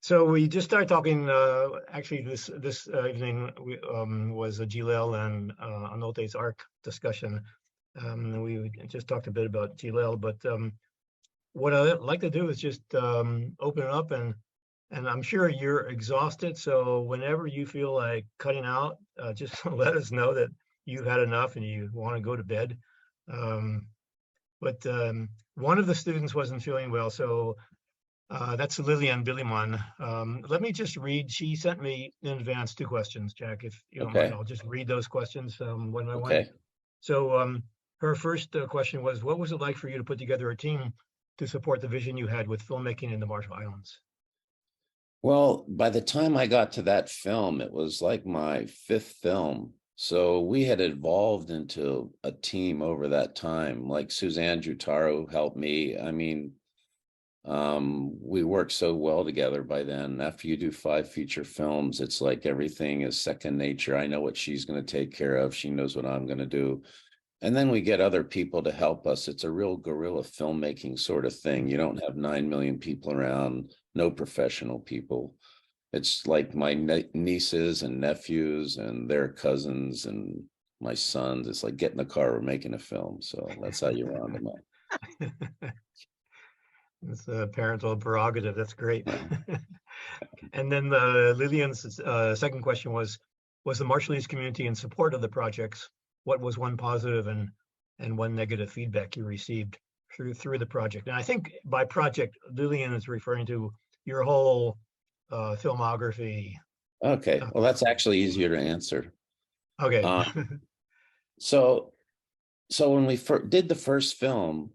So we just started talking. Actually, this evening was a GLL and Anote's ARC discussion. And we just talked a bit about GLL, but what I'd like to do is just open it up, and I'm sure you're exhausted. So whenever you feel like cutting out, just let us know that you've had enough and you want to go to bed. Um, but one of the students wasn't feeling well, so. That's Lillian Billiman. Let me just read. She sent me in advance two questions, Jack, if you don't mind. Okay. I'll just read those questions one by one. Okay. So her first question was, what was it like for you to put together a team to support the vision you had with filmmaking in the Marshall Islands? Well, by the time I got to that film, it was like my fifth film. So we had evolved into a team over that time. Like Suzanne Jutaro helped me. I mean, we worked so well together by then. After you do 5 feature films, it's like everything is second nature. I know what she's going to take care of. She knows what I'm going to do. And then we get other people to help us. It's a real guerrilla filmmaking sort of thing. You don't have 9 million people around, no professional people. It's like my nieces and nephews and their cousins and my sons. It's like get in the car, we're making a film. So that's how you round them up. It's a parental prerogative. That's great. Yeah. And then Lillian's second question was the Marshallese community in support of the projects? What was one positive and one negative feedback you received through the project? And I think by project, Lillian is referring to your whole filmography. Okay. Well, that's actually easier to answer. Okay. Uh, so when we did the first film,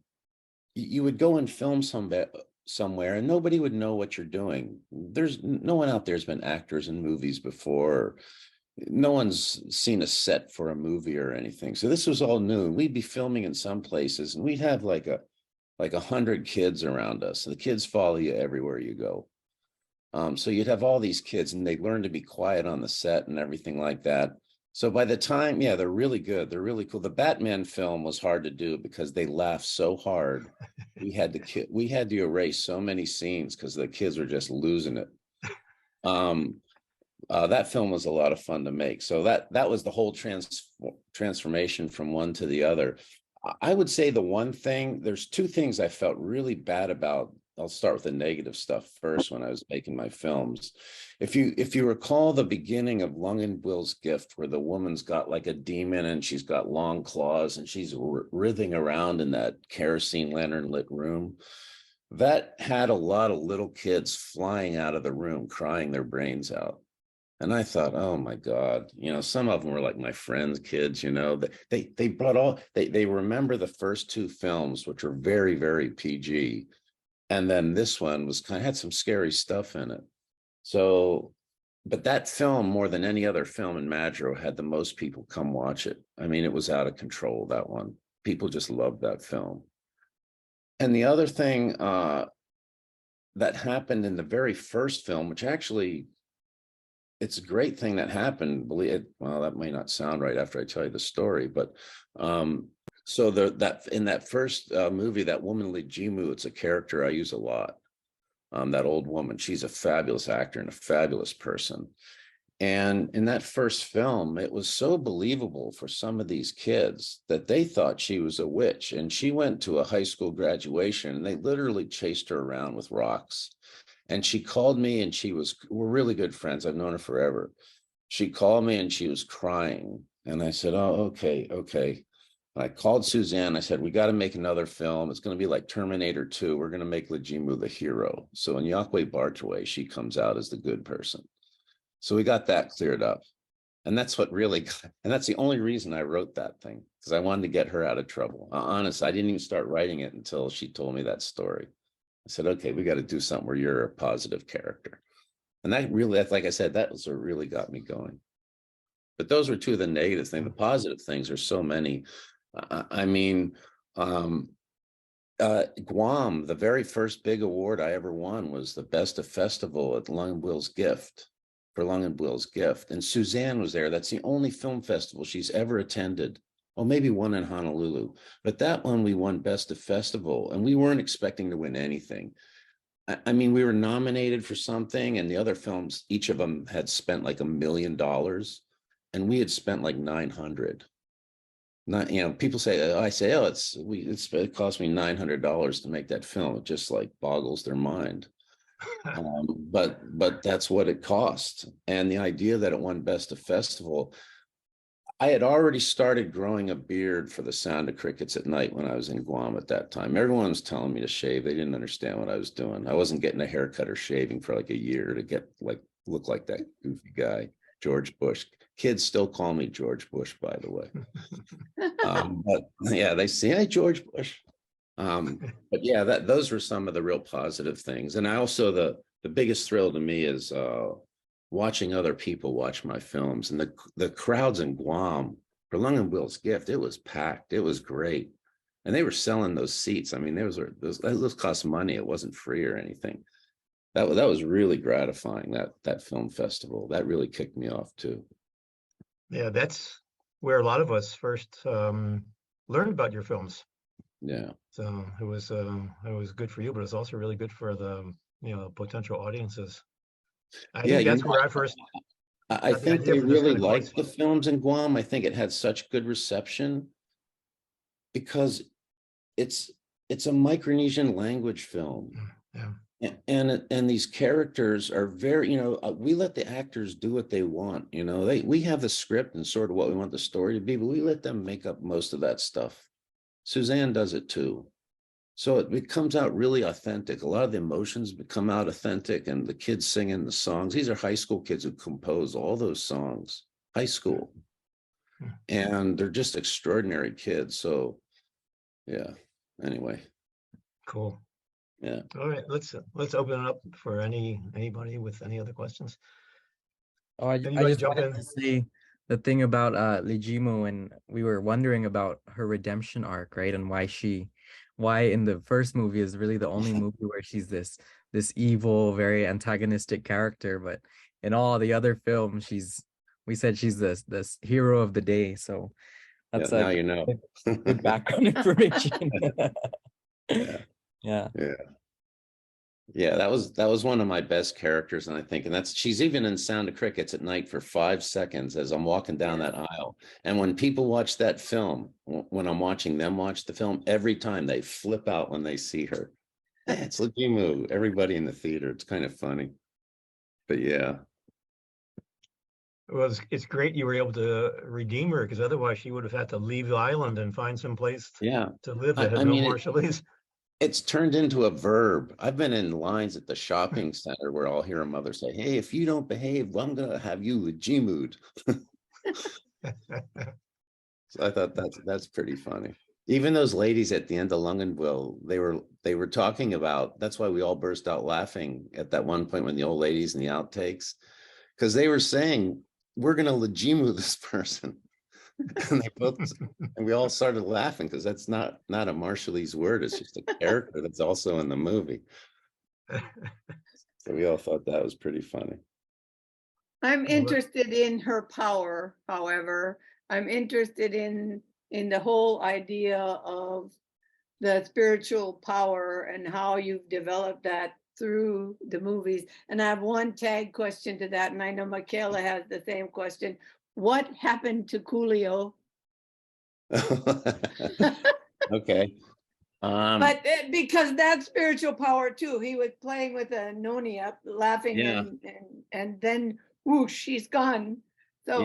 you would go and film somewhere and nobody would know what you're doing. There's no one out there has been actors in movies before. No one's seen a set for a movie or anything. So this was all new. We'd be filming in some places and we'd have like 100 kids around us. The kids follow you everywhere you go. So you'd have all these kids and they learn to be quiet on the set and everything like that. So by the time, yeah, they're really good. They're really cool. The Batman film was hard to do because they laughed so hard. We had to erase so many scenes because the kids were just losing it. That film was a lot of fun to make. So that was the whole transformation from one to the other. I would say there's 2 things I felt really bad about. I'll start with the negative stuff first when I was making my films. If you recall the beginning of Lung and Will's Gift, where the woman's got like a demon and she's got long claws and she's writhing around in that kerosene lantern lit room, that had a lot of little kids flying out of the room, crying their brains out. And I thought, oh my God, some of them were like my friends' kids, they brought they remember the first 2 films, which were very, very PG. And then this one had some scary stuff in it. So, but that film, more than any other film in Madro, had the most people come watch it. I mean, it was out of control, that one. People just loved that film. And the other thing that happened in the very first film, which actually, it's a great thing that happened. Believe it. Well, that may not sound right after I tell you the story, but so that in that first movie, that woman Lejimu, it's a character I use a lot. That old woman, she's a fabulous actor and a fabulous person. And in that first film, it was so believable for some of these kids that they thought she was a witch. And she went to a high school graduation and they literally chased her around with rocks. And she called me and we're really good friends. I've known her forever. She called me and she was crying. And I said, oh, okay. And I called Suzanne. I said, we got to make another film. It's going to be like Terminator 2. We're going to make Lejimu the hero. So in Yaqui Bartaway, she comes out as the good person. So we got that cleared up. And that's what really, and that's the only reason I wrote that thing, because I wanted to get her out of trouble. Honestly, I didn't even start writing it until she told me that story. I said, okay, we got to do something where you're a positive character. And that really, like I said, that was what really got me going. But those were 2 of the negative things. The positive things are so many. I mean, Guam, the very first big award I ever won was the Best of Festival at Lung and Will's Gift, for Lung and Will's Gift. And Suzanne was there. That's the only film festival she's ever attended. Oh, maybe one in Honolulu. But that one we won Best of Festival, and we weren't expecting to win anything. I mean, we were nominated for something, and the other films, each of them had spent like $1 million, and we had spent like 900. Not, people say, I say, oh, it cost me $900 to make that film. It just like boggles their mind. But that's what it cost. And the idea that it won Best of Festival, I had already started growing a beard for the sound of crickets at night when I was in Guam at that time. Everyone was telling me to shave. They didn't understand what I was doing. I wasn't getting a haircut or shaving for like a year to look like that goofy guy, George Bush. Kids still call me George Bush, by the way. But yeah, they say, hey, George Bush. But yeah, those were some of the real positive things. And I also, the biggest thrill to me is watching other people watch my films, and the crowds in Guam for Lung and Will's Gift, it was packed. It was great. And they were selling those seats. I mean, those cost money. It wasn't free or anything. That was really gratifying, that film festival. That really kicked me off too. Yeah, that's where a lot of us first learned about your films. Yeah. So it was good for you, but it's also really good for the potential audiences. I think that's where I first. I think they really liked the films in Guam. I think it had such good reception because it's a Micronesian language film. Yeah. And these characters are very, we let the actors do what they want. We have the script and sort of what we want the story to be, but we let them make up most of that stuff. Suzanne does it too. So it comes out really authentic. A lot of the emotions come out authentic, and the kids singing the songs. These are high school kids who compose all those songs, high school. And they're just extraordinary kids. So yeah, anyway. Cool. Yeah. All right, let's open it up for anybody with any other questions. Oh, I just wanted to say the thing about Legimu, and we were wondering about her redemption arc, right? And why in the first movie is really the only movie where she's this evil, very antagonistic character, but in all the other films, we said she's this hero of the day. So that's now you know. good background information. Yeah. Yeah, that was one of my best characters, and I think, and she's even in Sound of Crickets at night for 5 seconds as I'm walking down that aisle. And when people watch that film, when I'm watching them watch the film, every time they flip out when they see her. It's Legimu, everybody in the theater. It's kind of funny, but yeah. Well, it's great you were able to redeem her, because otherwise she would have had to leave the island and find some place to live that had no Marshallese. It's turned into a verb. I've been in lines at the shopping center where I'll hear a mother say, hey, if you don't behave, well, I'm going to have you Legimu'd. So I thought that's pretty funny. Even those ladies at the end of Lungenville, they were talking about, that's why we all burst out laughing at that one point when the old ladies in the outtakes, because they were saying, we're going to Legimu this person. And we all started laughing because that's not a Marshallese word. It's just a character that's also in the movie. So we all thought that was pretty funny. I'm interested in her power, however. I'm interested in the whole idea of the spiritual power and how you've developed that through the movies. And I have one tag question to that, and I know Michaela has the same question. What happened to Coolio? Okay. But because that's spiritual power too. He was playing with a Nonia, laughing, and then whoosh, she's gone. So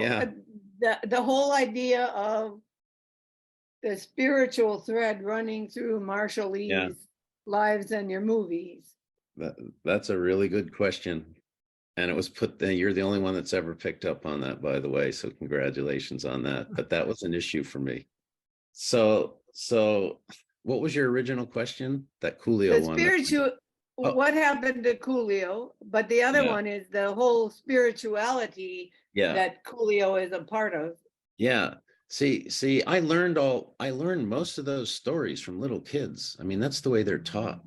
the whole idea of the spiritual thread running through Marshallese lives and your movies. That's a really good question. And it was you're the only one that's ever picked up on that, by the way. So congratulations on that. But that was an issue for me. So what was your original question? That Coolio one. Spiritual. What happened to Coolio? But the other one is the whole spirituality that Coolio is a part of. Yeah. See, I learned most of those stories from little kids. I mean, that's the way they're taught.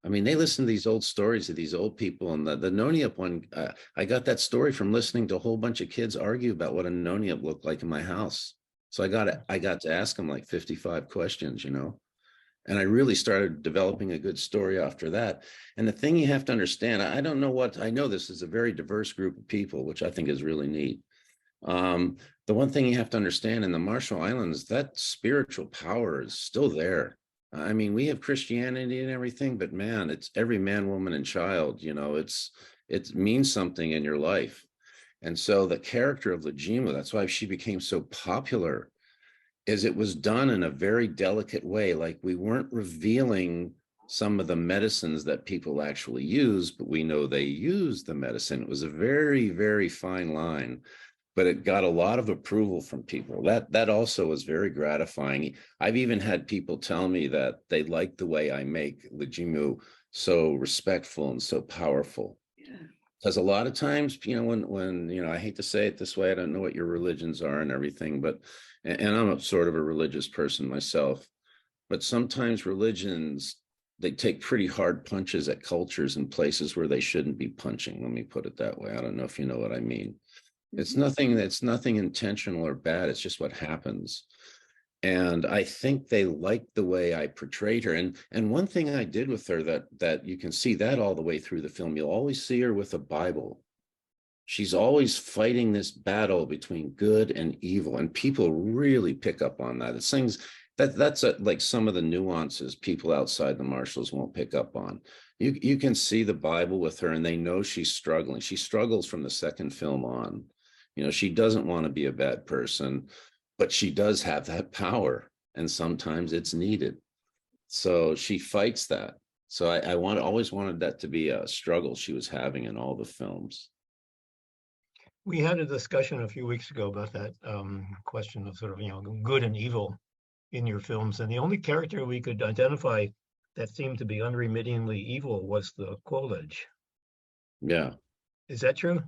I mean, they listen to these old stories of these old people, and the Noniup one, I got that story from listening to a whole bunch of kids argue about what a Noniup looked like in my house. So I got to ask them like 55 questions, And I really started developing a good story after that. And the thing you have to understand, I don't know what, I know this is a very diverse group of people, which I think is really neat. The one thing you have to understand in the Marshall Islands, that spiritual power is still there. I mean, we have Christianity and everything, but man, it's every man, woman, and child, you know, it means something in your life. And so the character of Lejima, that's why she became so popular, is it was done in a very delicate way. Like, we weren't revealing some of the medicines that people actually use, but we know they use the medicine. It was a very, very fine line, but it got a lot of approval from people. That also was very gratifying. I've even had people tell me that they like the way I make Lejimu so respectful and so powerful. Because a lot of times, you know, when you know, I hate to say it this way, I don't know what your religions are and everything, but, and I'm a sort of a religious person myself, but sometimes religions, they take pretty hard punches at cultures and places where they shouldn't be punching. Let me put it that way. I don't know if you know what I mean. It's nothing intentional or bad. It's just what happens. And I think they liked the way I portrayed her. And one thing I did with her that you can see that all the way through the film, you'll always see her with a Bible. She's always fighting this battle between good and evil. And people really pick up on that. It's things that's like some of the nuances people outside the Marshalls won't pick up on. You can see the Bible with her, and they know she's struggling. She struggles from the second film on. You know, she doesn't want to be a bad person, but she does have that power, and sometimes it's needed. So she fights that. So I always wanted that to be a struggle she was having in all the films. We had a discussion a few weeks ago about that question of sort of, you know, good and evil in your films. And the only character we could identify that seemed to be unremittingly evil was the Coleridge. Yeah. Is that true?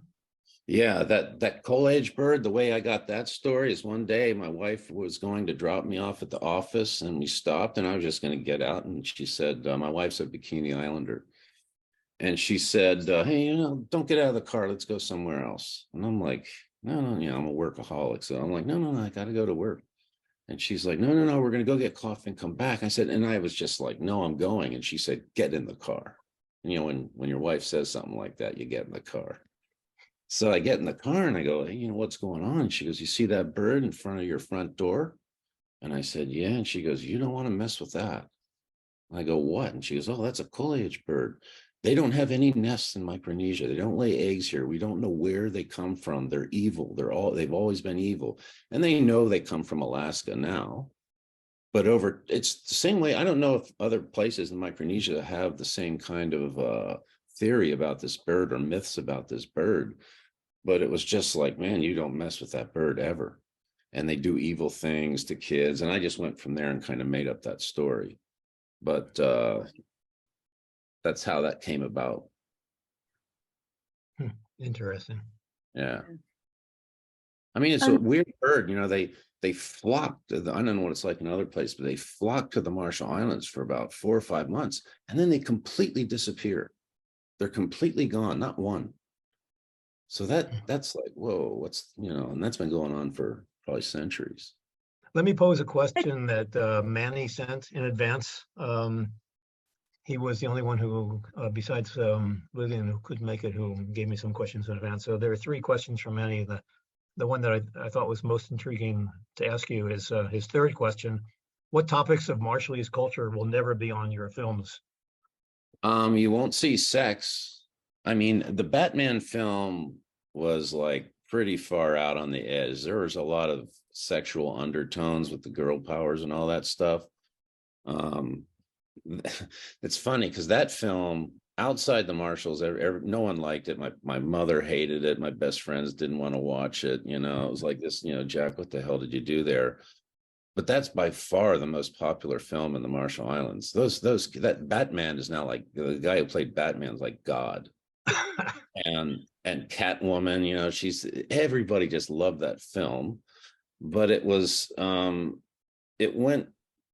Yeah, that Coleridge bird, the way I got that story is one day my wife was going to drop me off at the office, and we stopped, and I was just going to get out. And she said, my wife's a Bikini Islander. And she said, hey, you know, don't get out of the car. Let's go somewhere else. And I'm like, no, you know, I'm a workaholic. So I'm like, no, I got to go to work. And she's like, no, we're going to go get coffee and come back. I said, and I was just like, no, I'm going. And she said, get in the car. And, you know, when your wife says something like that, you get in the car. So I get in the car and I go, hey, you know, what's going on? She goes, you see that bird in front of your front door? And I said, yeah. And she goes, you don't want to mess with that. I go, what? And she goes, oh, that's a Coleridge bird. They don't have any nests in Micronesia. They don't lay eggs here. We don't know where they come from. They're evil. They've always been evil. And they know they come from Alaska now. But it's the same way. I don't know if other places in Micronesia have the same kind of theory about this bird or myths about this bird. But it was just like, man, you don't mess with that bird ever. And they do evil things to kids. And I just went from there and kind of made up that story. But that's how that came about. Interesting. Yeah. I mean, it's a weird bird, you know, they flock to I don't know what it's like in other places, but they flock to the Marshall Islands for about 4 or 5 months, and then they completely disappear. They're completely gone, not one. So that's like, whoa, what's, you know, and that's been going on for probably centuries. Let me pose a question that Manny sent in advance. He was the only one who, besides Lillian, who couldn't make it, who gave me some questions in advance. So there are 3 questions from Manny. The one that I thought was most intriguing to ask you is his 3rd question. What topics of Marshallese culture will never be on your films? You won't see sex. I mean, the Batman film was like pretty far out on the edge. There was a lot of sexual undertones with the girl powers and all that stuff. It's funny because that film, outside the Marshalls, no one liked it. My mother hated it. My best friends didn't want to watch it. You know, it was like this, you know, Jack, what the hell did you do there? But that's by far the most popular film in the Marshall Islands. That Batman is now like, the guy who played Batman is like God. and Catwoman, you know, everybody just loved that film. But it was it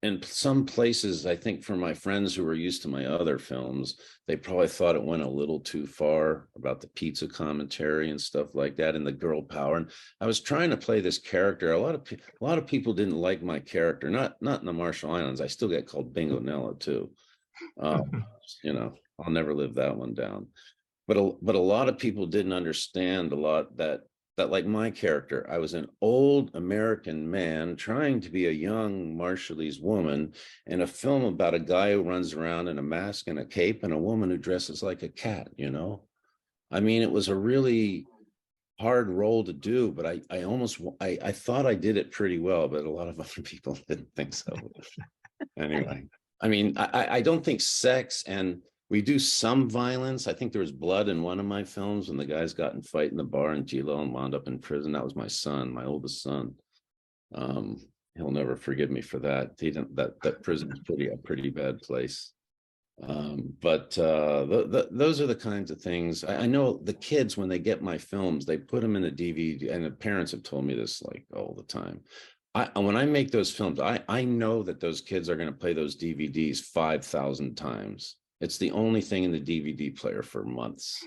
in some places, I think for my friends who were used to my other films, they probably thought it went a little too far about the pizza commentary and stuff like that, and the girl power. And I was trying to play this character. A lot of people didn't like my character. Not in the Marshall Islands. I still get called Bingo Nella too. You know, I'll never live that one down. But a lot of people didn't understand a lot that like my character, I was an old American man trying to be a young Marshallese woman in a film about a guy who runs around in a mask and a cape and a woman who dresses like a cat, you know? I mean, it was a really hard role to do, but I thought I did it pretty well, but a lot of other people didn't think so. Anyway, I mean, I don't think sex, and we do some violence. I think there was blood in one of my films when the guys got in a fight in the bar in Gilo and wound up in prison. That was my son, my oldest son. He'll never forgive me for that. That prison was a pretty bad place. But those are the kinds of things. I know the kids, when they get my films, they put them in a DVD, and the parents have told me this like all the time. When I make those films, I know that those kids are going to play those DVDs 5,000 times. It's the only thing in the DVD player for months.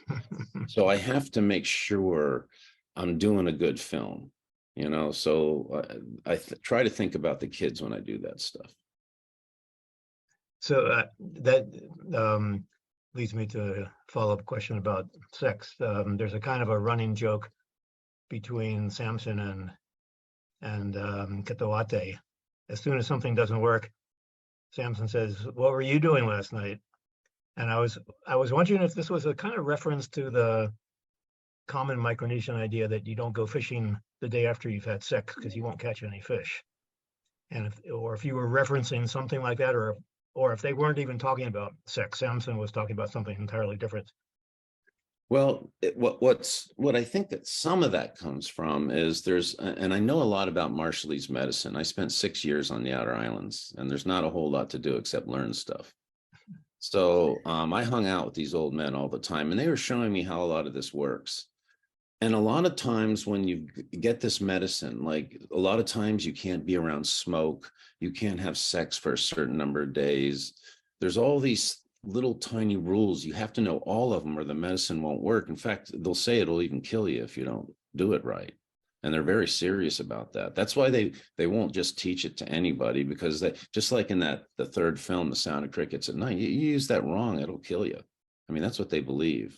So I have to make sure I'm doing a good film, you know? So I try to think about the kids when I do that stuff. So that leads me to a follow-up question about sex. There's a kind of a running joke between Samson and Ketawate. As soon as something doesn't work, Samson says, "What were you doing last night?" And I was wondering if this was a kind of reference to the common Micronesian idea that you don't go fishing the day after you've had sex because you won't catch any fish. And if you were referencing something like that, or if they weren't even talking about sex, Samson was talking about something entirely different. Well, what I think that some of that comes from is and I know a lot about Marshallese medicine. I spent 6 years on the outer islands, and there's not a whole lot to do except learn stuff. So I hung out with these old men all the time, and they were showing me how a lot of this works. And a lot of times when you get this medicine, like a lot of times you can't be around smoke, you can't have sex for a certain number of days. There's all these little tiny rules. You have to know all of them or the medicine won't work. In fact, they'll say it'll even kill you if you don't do it right. And they're very serious about that. That's why they won't just teach it to anybody, because they, just like in the third film, The Sound of Crickets at Night, you use that wrong, it'll kill you. I mean, that's what they believe.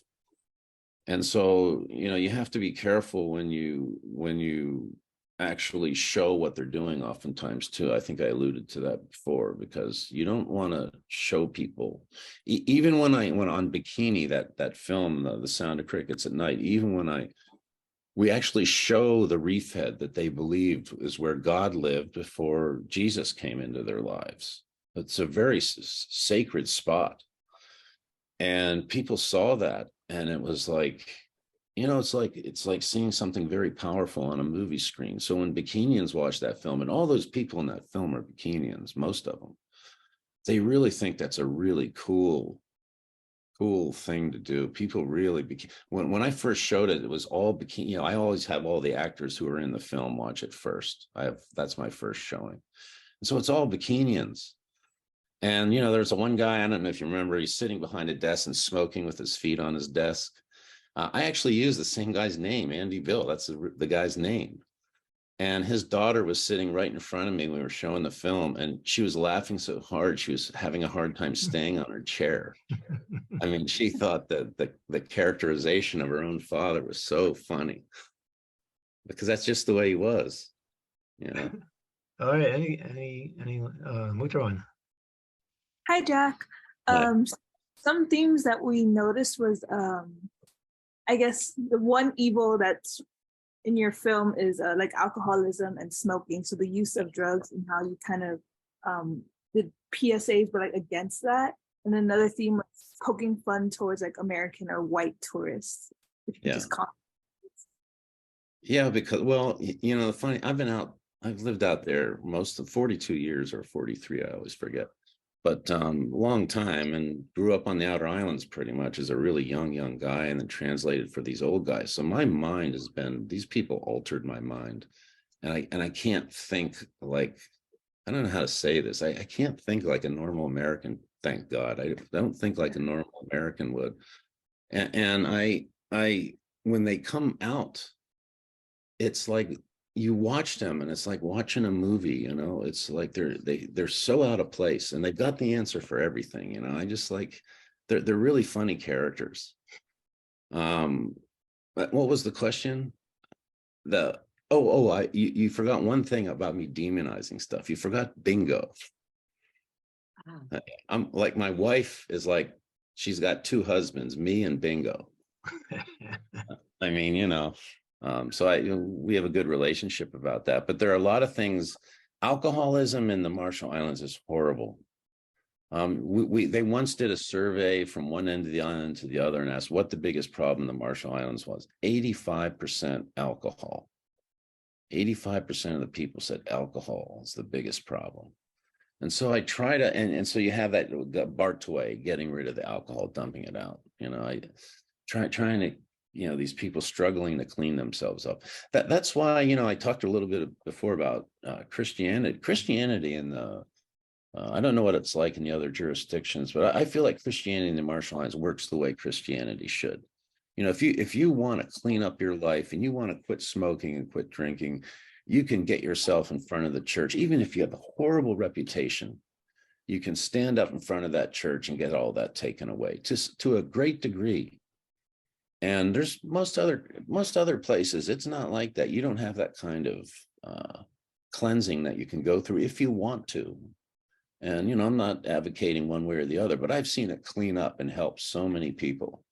And so, you know, you have to be careful when you actually show what they're doing oftentimes too. I think I alluded to that before, because you don't want to show people, even when I went on Bikini, that film, The Sound of Crickets at Night, even when we actually show the reef head that they believed is where God lived before Jesus came into their lives. It's a very sacred spot. And people saw that, and it was like, you know, it's like seeing something very powerful on a movie screen. So when Bikinians watch that film, and all those people in that film are Bikinians, most of them, they really think that's a really cool thing to do. People really, when I first showed it, it was all Bikini. You know, I always have all the actors who are in the film watch it first. That's my first showing. And so it's all Bikinians. And, you know, there's one guy, I don't know if you remember, he's sitting behind a desk and smoking with his feet on his desk. I actually used the same guy's name, Andy Bill. That's the guy's name. And his daughter was sitting right in front of me when we were showing the film, and she was laughing so hard, she was having a hard time staying on her chair. I mean, she thought that the characterization of her own father was so funny, because that's just the way he was, you know. All right, any Mutron? Hi, Jack. Some themes that we noticed was, I guess the one evil that's in your film is like alcoholism and smoking. So the use of drugs and how you kind of did PSAs, but like against that. And then another theme was poking fun towards like American or white tourists. If you just comment. Yeah, because, well, you know, I've lived out there most of 42 years or 43, I always forget. But long time, and grew up on the outer islands pretty much as a really young guy, and then translated for these old guys. So my mind has been, these people altered my mind, and I can't think like I don't know how to say this. I can't think like a normal American. Thank God. I don't think like a normal American would. And I, when they come out, it's like you watch them and it's like watching a movie, you know, it's like they're so out of place and they've got the answer for everything. You know, I just like, they're really funny characters. But what was the question? You forgot one thing about me demonizing stuff. You forgot bingo. I'm like, my wife is like, she's got two husbands, me and bingo. I mean, you know, we have a good relationship about that, but there are a lot of things. Alcoholism in the Marshall Islands is horrible. They once did a survey from one end of the island to the other and asked what the biggest problem in the Marshall Islands was. 85% alcohol. 85% of the people said alcohol is the biggest problem. And so I try to, and so you have that Bartway, getting rid of the alcohol, dumping it out. You know, I trying to, you know, these people struggling to clean themselves up. That's why, you know, I talked a little bit before about Christianity in the, I don't know what it's like in the other jurisdictions, but I feel like Christianity in the Marshall Islands works the way Christianity should. You know, if you want to clean up your life and you want to quit smoking and quit drinking, you can get yourself in front of the church. Even if you have a horrible reputation, you can stand up in front of that church and get all that taken away to a great degree. And there's most other places, it's not like that. You don't have that kind of cleansing that you can go through if you want to. And, you know, I'm not advocating one way or the other, but I've seen it clean up and help so many people.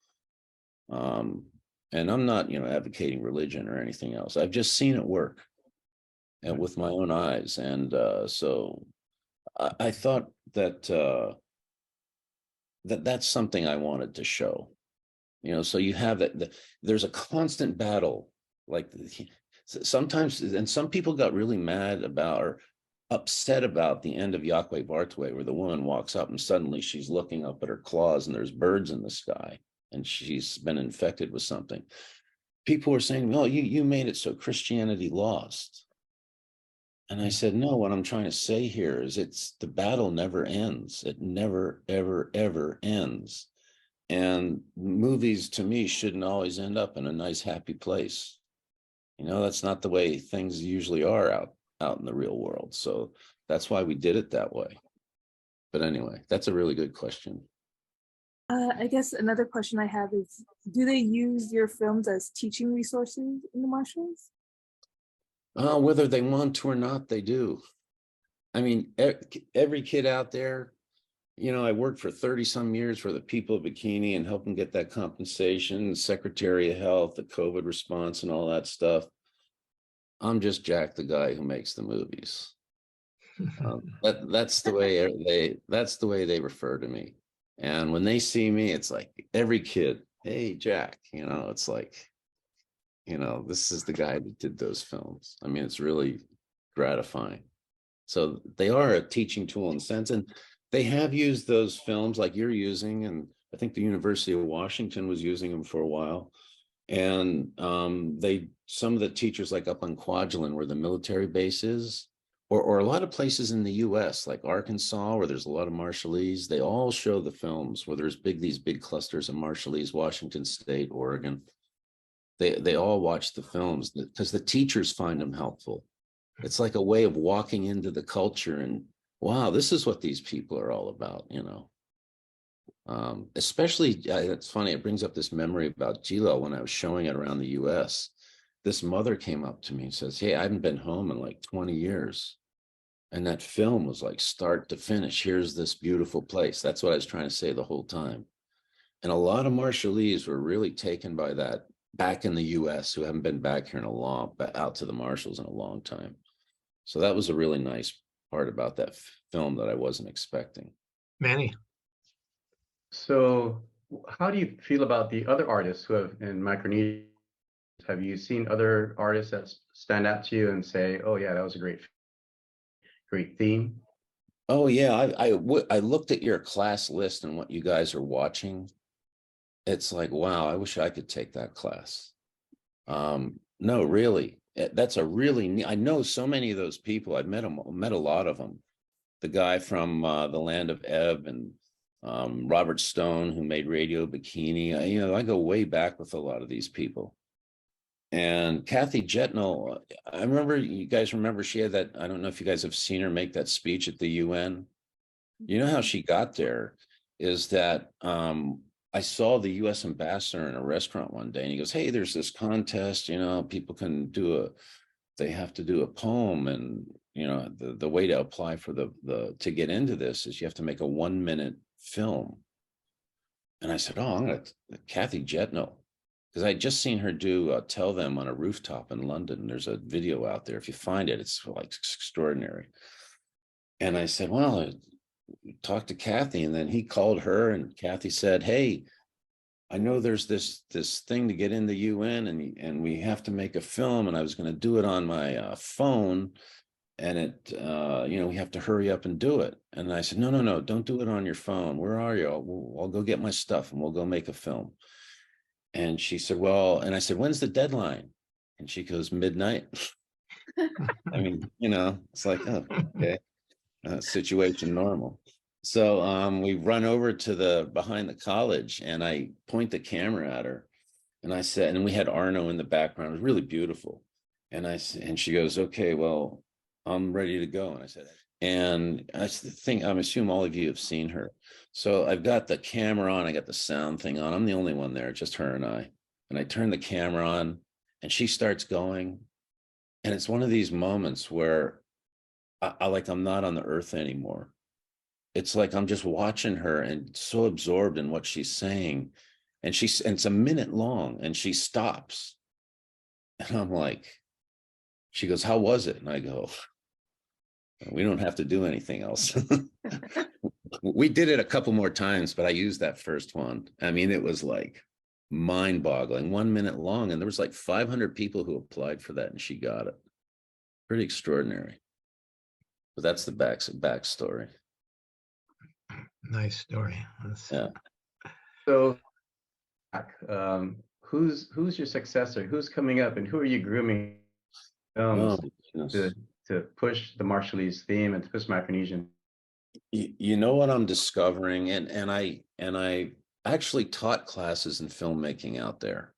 And I'm not, you know, advocating religion or anything else. I've just seen it work and with my own eyes. And so I thought that that's something I wanted to show. You know, so you have that, there's a constant battle, like sometimes, and some people got really mad about or upset about the end of Yaqui Bartway, where the woman walks up and suddenly she's looking up at her claws and there's birds in the sky and she's been infected with something. People were saying, well, you made it so Christianity lost. And I said, no, what I'm trying to say here is the battle never ends. It never, ever, ever ends. And movies, to me, shouldn't always end up in a nice, happy place. You know, that's not the way things usually are out in the real world. So that's why we did it that way. But anyway, that's a really good question. I guess another question I have is, do they use your films as teaching resources in the Marshalls? Whether they want to or not, they do. I mean, every kid out there, you know, I worked for 30 some years for the people of Bikini and helped them get that compensation, Secretary of Health, the COVID response and all that stuff. I'm just Jack, the guy who makes the movies. That's the way they refer to me. And when they see me, it's like every kid, hey, Jack, you know, it's like, you know, this is the guy that did those films. I mean, it's really gratifying. So they are a teaching tool in a sense. And they have used those films like you're using, and I think the University of Washington was using them for a while. And some of the teachers, like up on Kwajalein, where the military base is, or a lot of places in the US, like Arkansas, where there's a lot of Marshallese, they all show the films where there's these big clusters of Marshallese, Washington State, Oregon. They all watch the films because the teachers find them helpful. It's like a way of walking into the culture and, wow, this is what these people are all about, you know. Especially, it's funny, it brings up this memory about Gilo when I was showing it around the US. This mother came up to me and says, hey, I haven't been home in like 20 years. And that film was like start to finish. Here's this beautiful place. That's what I was trying to say the whole time. And a lot of Marshallese were really taken by that back in the US who haven't been back here out to the Marshalls in a long time. So that was a really nice part about that film that I wasn't expecting. Manny. So how do you feel about the other artists who have in Micronesian? Have you seen other artists that stand out to you and say, oh yeah, that was a great theme? Oh yeah, I looked at your class list and what you guys are watching. It's like, wow, I wish I could take that class. No, really, that's a really neat, I know so many of those people. I've met a lot of them. the guy from The Land of Ebb, and Robert Stone, who made Radio Bikini. I go way back with a lot of these people. And Kathy Jetnell, I remember, you guys remember she had that, I don't know if you guys have seen her make that speech at the UN. You know how she got there is that I saw the US ambassador in a restaurant one day, and he goes, hey, there's this contest, people can they have to do a poem, and the way to apply for to get into this is you have to make a 1-minute film. And I said, I'm gonna Kathy Jetnell, because I just seen her do Tell Them on a rooftop in London. There's a video out there. If you find it, it's like extraordinary. And I said, well, talk to Kathy. And then he called her, and Kathy said, hey, I know there's this thing to get in the UN, and we have to make a film, and I was going to do it on my phone, and we have to hurry up and do it. And I said, no, don't do it on your phone. Where are you? I'll go get my stuff and we'll go make a film. And she said, well, and I said, when's the deadline? And she goes, midnight. I mean, it's like, oh, okay, situation normal. So we run over to behind the college, and I point the camera at her, and I said, and we had Arno in the background. It was really beautiful. And she goes, okay, well, I'm ready to go. And I said, and I assume all of you have seen her. So I've got the camera on, I got the sound thing on. I'm the only one there, just her and I. And I turn the camera on, and she starts going. And it's one of these moments where I'm not on the earth anymore. It's like I'm just watching her and so absorbed in what she's saying. And it's a minute long, and she stops. And I'm like, she goes, how was it? And I go, we don't have to do anything else. We did it a couple more times, but I used that first one. I mean, it was like mind-boggling, 1 minute long. And there was like 500 people who applied for that, and she got it. Pretty extraordinary. But that's the backstory. Nice story. Yeah. So, who's your successor? Who's coming up, and who are you grooming films to push the Marshallese theme and to push Micronesian? You know what I'm discovering, and I actually taught classes in filmmaking out there,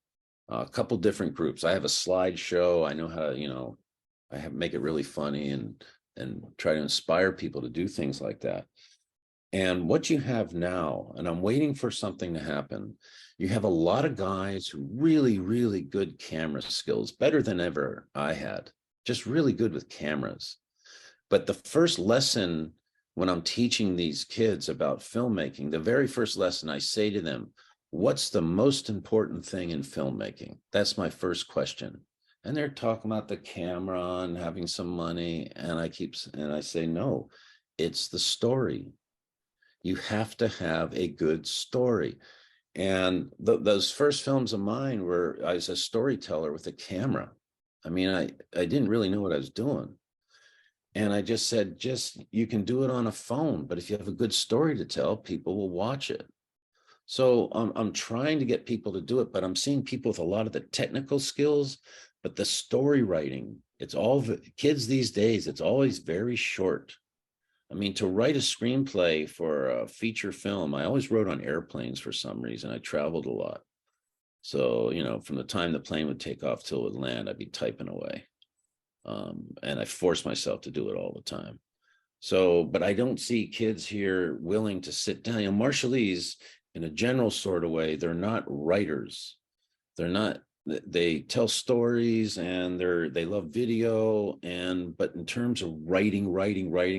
a couple different groups. I have a slideshow. I know how to, make it really funny and try to inspire people to do things like that. And what you have now, and I'm waiting for something to happen, you have a lot of guys who really, really good camera skills, better than ever I had, just really good with cameras. But the first lesson when I'm teaching these kids about filmmaking, the very first lesson I say to them, what's the most important thing in filmmaking? That's my first question. And they're talking about the camera and having some money. And I say, no, it's the story. You have to have a good story. And those first films of mine were, I was a storyteller with a camera. I mean, I didn't really know what I was doing. And I just said, you can do it on a phone, but if you have a good story to tell, people will watch it. So I'm trying to get people to do it, but I'm seeing people with a lot of the technical skills, but the story writing, it's all kids these days, it's always very short. I mean, to write a screenplay for a feature film, I always wrote on airplanes for some reason. I traveled a lot. So, from the time the plane would take off till it would land, I'd be typing away. And I forced myself to do it all the time. So, but I don't see kids here willing to sit down. Marshallese, in a general sort of way, they're not writers. They tell stories, and they love video, but in terms of writing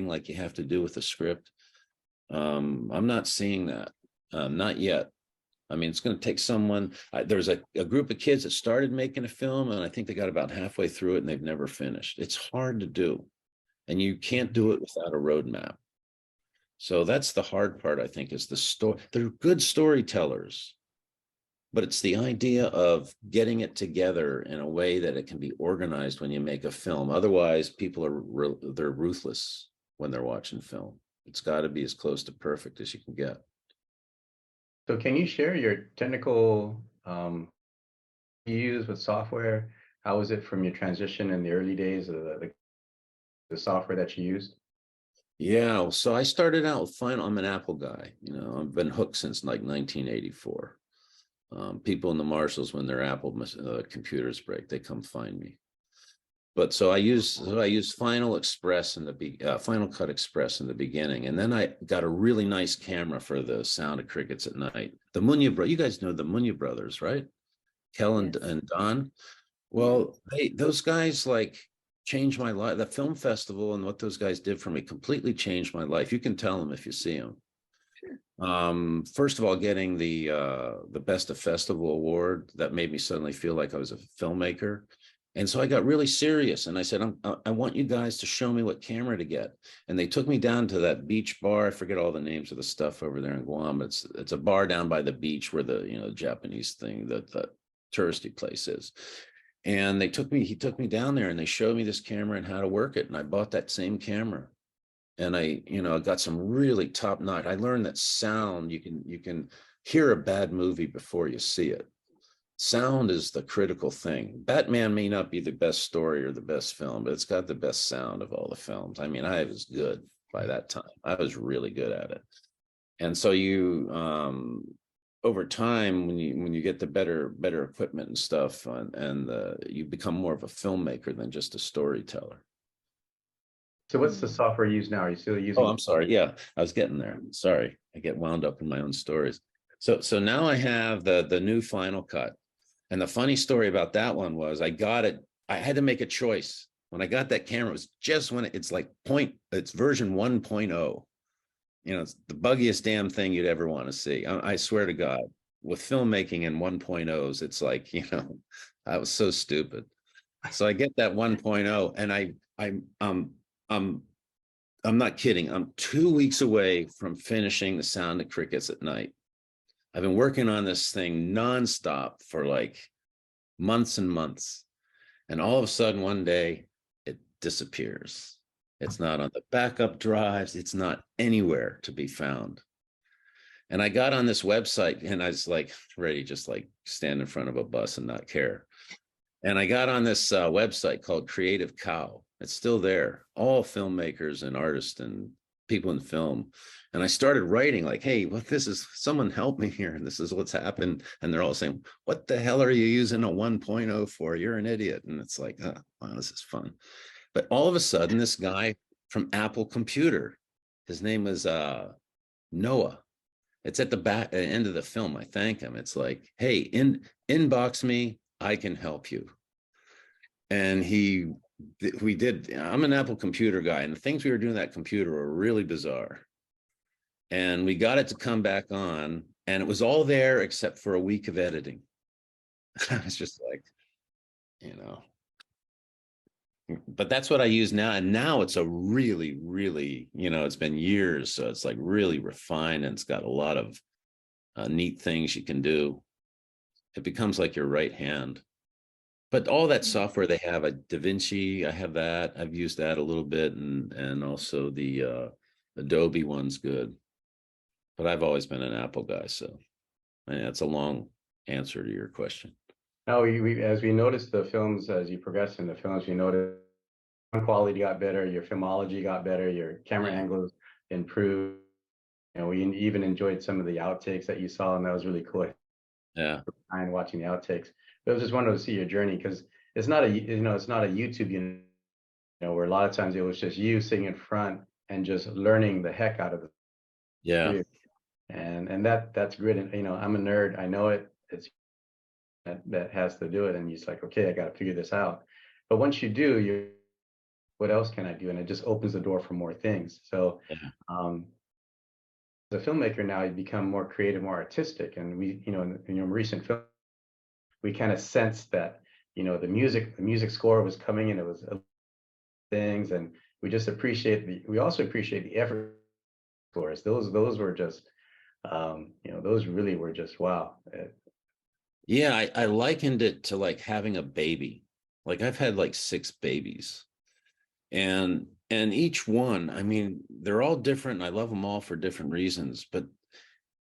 like you have to do with a script, I'm not seeing that, not yet. I mean, it's going to take someone. There's a group of kids that started making a film, and I think they got about halfway through it, and they've never finished. It's hard to do, and you can't do it without a roadmap. So that's the hard part, I think, is the story. They're good storytellers, but it's the idea of getting it together in a way that it can be organized when you make a film. Otherwise, people they're ruthless when they're watching film. It's got to be as close to perfect as you can get. So can you share your technical you use with software? How was it from your transition in the early days of the software that you used? Yeah, so I started out with Final. I'm an Apple guy. You know, I've been hooked since like 1984. People in the Marshalls, when their Apple computers break, they come find me. But so I use Final Express in the Final Cut Express in the beginning, and then I got a really nice camera for the sound of crickets at night. The Munya you guys know the Munya brothers, right? Kel and Don. Well, those guys like changed my life. The film festival and what those guys did for me completely changed my life. You can tell them if you see them. First of all, getting the Best of Festival award, that made me suddenly feel like I was a filmmaker. And so I got really serious and I said, I want you guys to show me what camera to get. And they took me down to that beach bar. I forget all the names of the stuff over there in Guam. It's a bar down by the beach where the Japanese thing, the touristy place is. And he took me down there and they showed me this camera and how to work it. And I bought that same camera. And I got some really top notch. I learned that sound, you can hear a bad movie before you see it. Sound is the critical thing. Batman may not be the best story or the best film, but it's got the best sound of all the films. I mean, I was good by that time. I was really good at it. And so you, over time, when you get the better equipment and stuff, and you become more of a filmmaker than just a storyteller. So what's the software you use now? Are you still using? Oh, I'm sorry. Yeah, I was getting there. Sorry, I get wound up in my own stories. So now I have the new Final Cut. And the funny story about that one was I got it. I had to make a choice. When I got that camera, it was just when it's version 1.0. It's the buggiest damn thing you'd ever want to see. I swear to God, with filmmaking in 1.0s, it's like, I was so stupid. So I get that 1.0 and I'm not kidding. I'm 2 weeks away from finishing The Sound of Crickets at Night. I've been working on this thing nonstop for like months and months. And all of a sudden, one day, it disappears. It's not on the backup drives. It's not anywhere to be found. And I got on this website and I was like ready, just like stand in front of a bus and not care. And I got on this website called Creative Cow. It's still there. All filmmakers and artists and people in film. And I started writing like, hey, someone help me here. And this is what's happened. And they're all saying, what the hell are you using a 1.0 for? You're an idiot. And it's like, oh, wow, this is fun. But all of a sudden, this guy from Apple Computer, his name is Noah. It's at the end of the film. I thank him. It's like, hey, inbox me. I can help you. And I'm an Apple Computer guy. And the things we were doing that computer were really bizarre. And we got it to come back on, and it was all there except for a week of editing. I was just like, but that's what I use now. And now it's a really, really, it's been years. So it's like really refined and it's got a lot of neat things you can do. It becomes like your right hand. But all that software they have, DaVinci, I have that. I've used that a little bit, and also the Adobe one's good. But I've always been an Apple guy, so that's a long answer to your question. No, as we noticed the films, as you progressed in the films, we noticed quality got better, your filmology got better, your camera angles improved. We even enjoyed some of the outtakes that you saw, and that was really cool. Yeah, and watching the outtakes. But I was just wanted to see your journey, because it's not a YouTube, where a lot of times it was just you sitting in front and just learning the heck out of it. Yeah. And that's great. And I'm a nerd. I know it. It's that has to do it. And it's like, okay, I got to figure this out. But once you do, what else can I do? And it just opens the door for more things. So, as a filmmaker now, you become more creative, more artistic. And we, in your recent film, we kind of sensed that, the music score was coming in. It was things, and we just we also appreciate the effort scores. Those were just, those really were just wow. Yeah, I likened it to like having a baby. Like I've had like 6 babies, and each one, I mean, they're all different. And I love them all for different reasons, but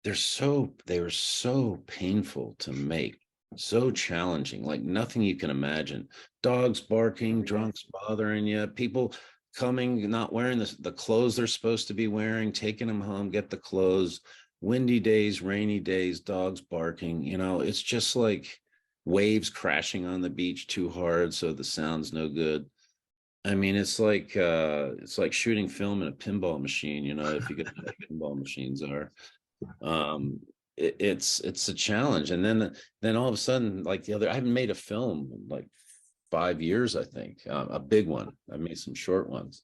they were so painful to make, so challenging, like nothing you can imagine. Dogs barking, drunks bothering you, people coming, not wearing the clothes they're supposed to be wearing, taking them home, get the clothes, windy days, rainy days, dogs barking, you know, it's just like waves crashing on the beach too hard, so the sound's no good. I mean, it's like shooting film in a pinball machine, you know, if you get what pinball machines are. It's a challenge. And then all of a sudden, like I haven't made a film in like 5 years, I think, a big one. I made some short ones.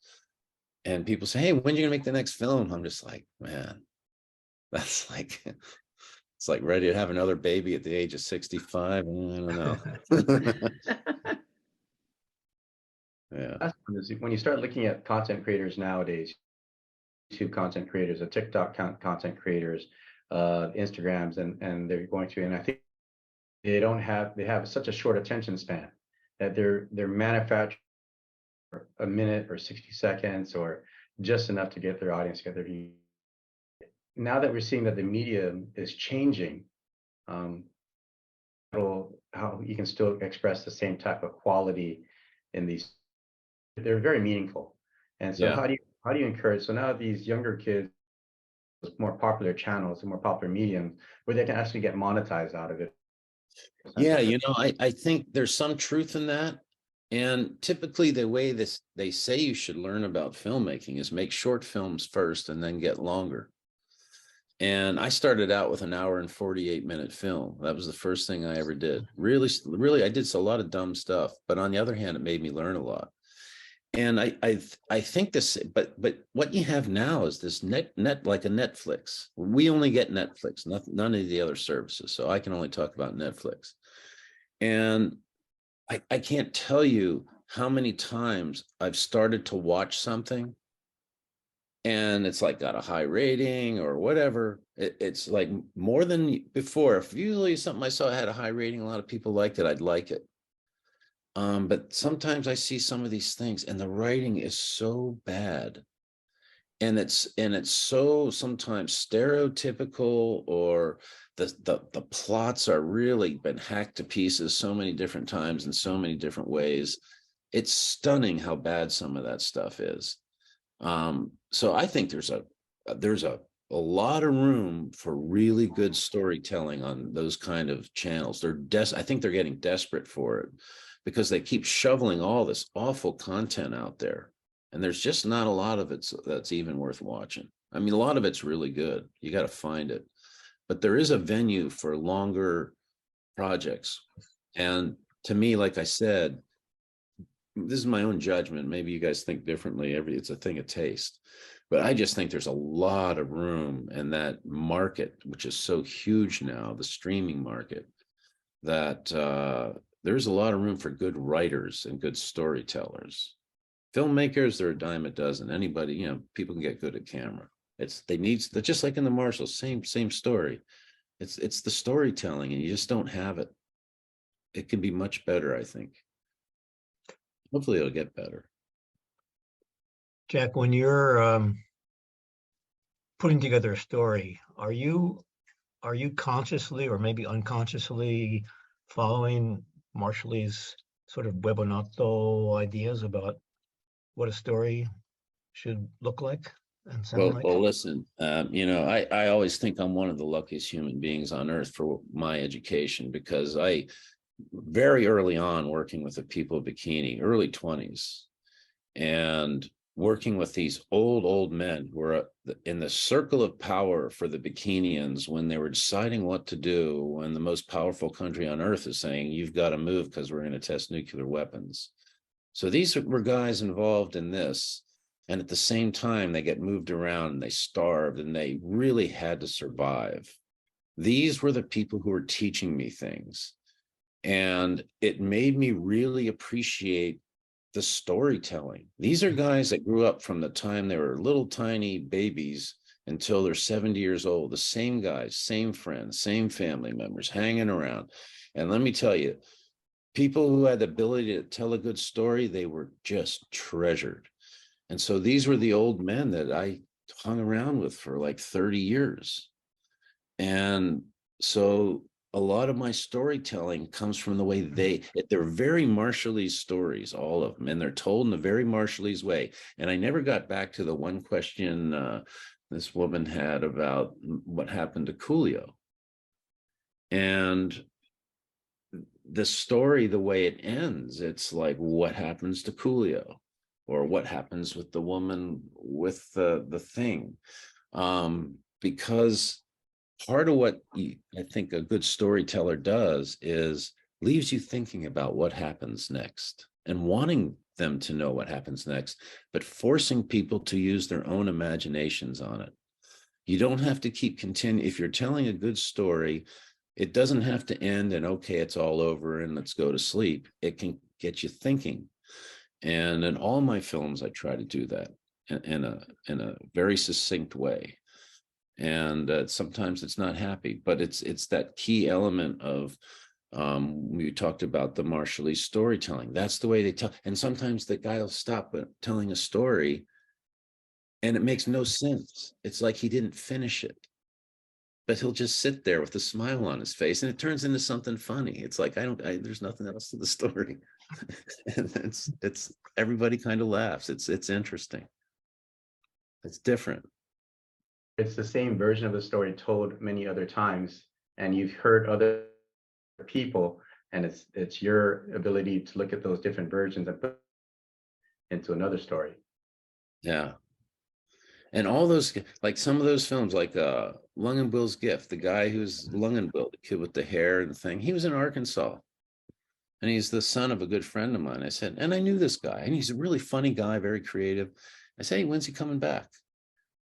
And people say, hey, when are you gonna make the next film? I'm just like, man, that's like, it's like ready to have another baby at the age of 65. I don't know. Yeah. That's when you start looking at content creators nowadays, YouTube content creators, TikTok content creators, Instagrams, and they're going through, and I think they have such a short attention span that they're manufacturing a minute or 60 seconds or just enough to get their audience together. Now that we're seeing that the medium is changing, how you can still express the same type of quality in these, they're very meaningful. And so how do you encourage, so now these younger kids, more popular channels and more popular mediums where they can actually get monetized out of it? Yeah, you know, I think there's some truth in that. And typically the way they say you should learn about filmmaking is make short films first and then get longer. And I started out with an 1 hour and 48-minute film. That was the first thing I ever did. Really, I did a lot of dumb stuff, but on the other hand, it made me learn a lot. And I think this, but what you have now is this net like a Netflix. We only get Netflix, none of the other services. So I can only talk about Netflix. And I can't tell you how many times I've started to watch something and it's like got a high rating or whatever. It's like more than before. If usually something I saw had a high rating, a lot of people liked it, I'd like it. But sometimes I see some of these things and the writing is so bad. And it's so sometimes stereotypical, or the plots are really been hacked to pieces so many different times in so many different ways. It's stunning how bad some of that stuff is. So I think there's a lot of room for really good storytelling on those kind of channels. I think they're getting desperate for it because they keep shoveling all this awful content out there. And there's just not a lot of it that's even worth watching. I mean, a lot of it's really good. You got to find it. But there is a venue for longer projects. And to me, like I said, this is my own judgment. Maybe you guys think differently. It's a thing of taste. But I just think there's a lot of room in that market, which is so huge now, the streaming market, that there's a lot of room for good writers and good storytellers. Filmmakers, they're a dime a dozen. Anybody, you know, people can get good at camera. They're just like in the Marshalls, same story. It's the storytelling, and you just don't have it. It can be much better, I think. Hopefully it'll get better. Jack, when you're putting together a story, are you consciously or maybe unconsciously following Marshallese sort of Webonato ideas about what a story should look like and sound like? Well, listen, you know, I always think I'm one of the luckiest human beings on earth for my education, because I very early on working with the people of Bikini, early 20s, and working with these old men who were in the circle of power for the Bikinians when they were deciding what to do, when the most powerful country on earth is saying, you've got to move because we're going to test nuclear weapons. So these were guys involved in this. And at the same time, they get moved around and they starved and they really had to survive. These were the people who were teaching me things. And it made me really appreciate the storytelling. These are guys that grew up from the time they were little tiny babies until they're 70 years old. The same guys, same friends, same family members hanging around. And let me tell you, people who had the ability to tell a good story, they were just treasured. And so these were the old men that I hung around with for like 30 years. And so a lot of my storytelling comes from the way they're very Marshallese stories, all of them, and they're told in a very Marshallese way. And I never got back to the one question this woman had about what happened to Coolio. And the story, the way it ends, it's like, what happens to Coolio? Or what happens with the woman with the thing? Because part of what I think a good storyteller does is leaves you thinking about what happens next and wanting them to know what happens next, but forcing people to use their own imaginations on it. You don't have to keep continuing. If you're telling a good story, it doesn't have to end and, okay, it's all over and let's go to sleep. It can get you thinking. And in all my films, I try to do that in a very succinct way. And sometimes it's not happy, but it's that key element of we talked about the Marshallese storytelling. That's the way they tell. And sometimes the guy will stop telling a story and it makes no sense. It's like he didn't finish it, but he'll just sit there with a smile on his face and it turns into something funny. It's like, there's nothing else to the story. And it's everybody kind of laughs. It's interesting. It's different. It's the same version of the story told many other times, and you've heard other people, and it's your ability to look at those different versions and put into another story. Yeah. And all those, like some of those films, like Lungenbill's Gift, the guy who's Lungenbill, the kid with the hair and the thing, he was in Arkansas. And he's the son of a good friend of mine. I said, and I knew this guy, and he's a really funny guy, very creative. I said, hey, when's he coming back?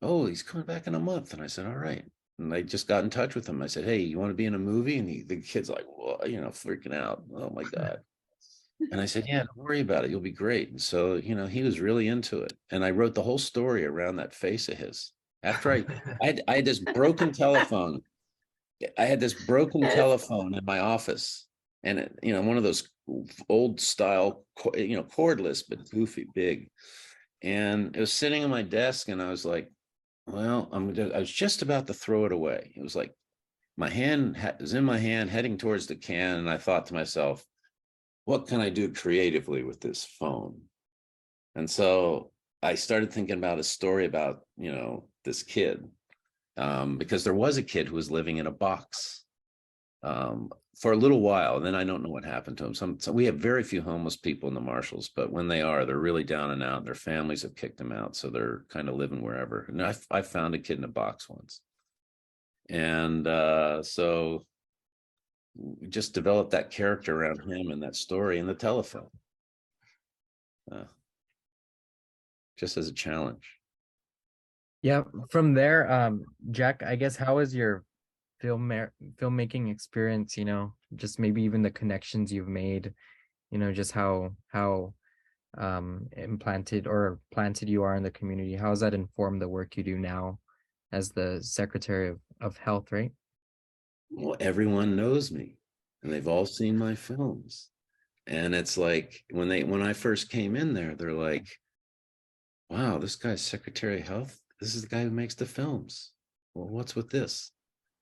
Oh, he's coming back in a month. And I said, all right. And I just got in touch with him. I said, hey, you want to be in a movie? And the kid's like, well, freaking out. Oh my God. And I said, yeah, don't worry about it. You'll be great. And so, he was really into it. And I wrote the whole story around that face of his. After I had this broken telephone. I had this broken telephone in my office. And, one of those old style, cordless, but goofy, big. And it was sitting on my desk and I was like, well, I was just about to throw it away. It was like my hand was in my hand heading towards the can. And I thought to myself, what can I do creatively with this phone? And so I started thinking about a story about, this kid, because there was a kid who was living in a box for a little while. And then I don't know what happened to him. So we have very few homeless people in the Marshalls, but when they are, they're really down and out. Their families have kicked them out. So they're kind of living wherever. And I found a kid in a box once. And so we just developed that character around him and that story in the telephone. Just as a challenge. Yeah. From there, Jack, I guess, how was your filmmaking experience, just maybe even the connections you've made, just how implanted or planted you are in the community? How has that informed the work you do now as the Secretary of Health, right? Well, everyone knows me and they've all seen my films. And it's like when I first came in there, they're like, wow, this guy's Secretary of Health. This is the guy who makes the films. Well, what's with this?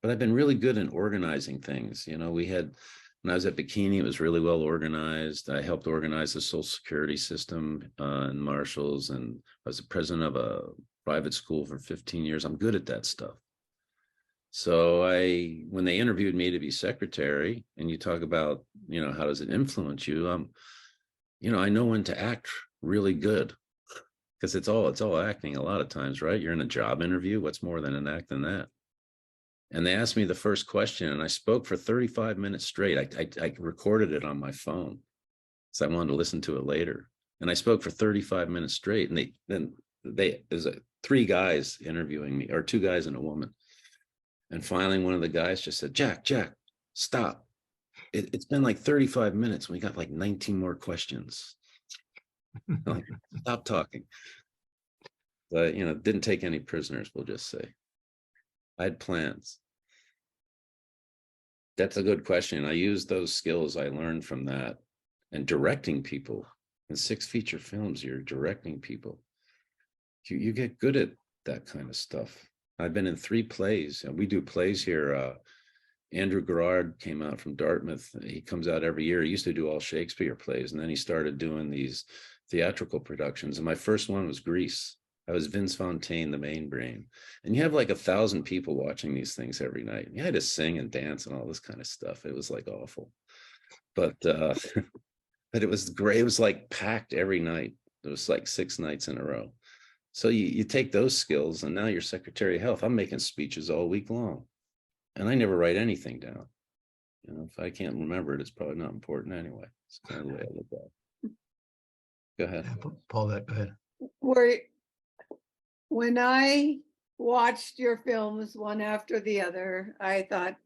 But I've been really good in organizing things. When I was at Bikini, it was really well organized. I helped organize the Social Security system in Marshalls, and I was the president of a private school for 15 years. I'm good at that stuff. So when they interviewed me to be secretary, and you talk about, how does it influence you? I know when to act really good, because it's all acting a lot of times, right? You're in a job interview. What's more than an act than that? And they asked me the first question, and I spoke for 35 minutes straight. I recorded it on my phone, so I wanted to listen to it later. And I spoke for 35 minutes straight. And there's 3 guys interviewing me, or 2 guys and a woman. And finally, one of the guys just said, Jack, stop. It's been like 35 minutes. We got like 19 more questions. Like, stop talking. But, didn't take any prisoners, we'll just say. I had plans. That's a good question. I used those skills I learned from that and directing people. In 6 feature films, you're directing people. You get good at that kind of stuff. I've been in 3 plays, and we do plays here Andrew Garrard came out from Dartmouth. He comes out every year. He used to do all Shakespeare plays, and then he started doing these theatrical productions. And my first one was Grease. I was Vince Fontaine, the main brain. And you have like 1,000 people watching these things every night. You had to sing and dance and all this kind of stuff. It was like awful. But but it was great. It was like packed every night. It was like 6 nights in a row. So you take those skills, and now you're Secretary of Health. I'm making speeches all week long. And I never write anything down. You know, if I can't remember it, it's probably not important anyway. It's kind of the way I look at it. Go ahead. Paulette, go ahead. When I watched your films one after the other, I thought,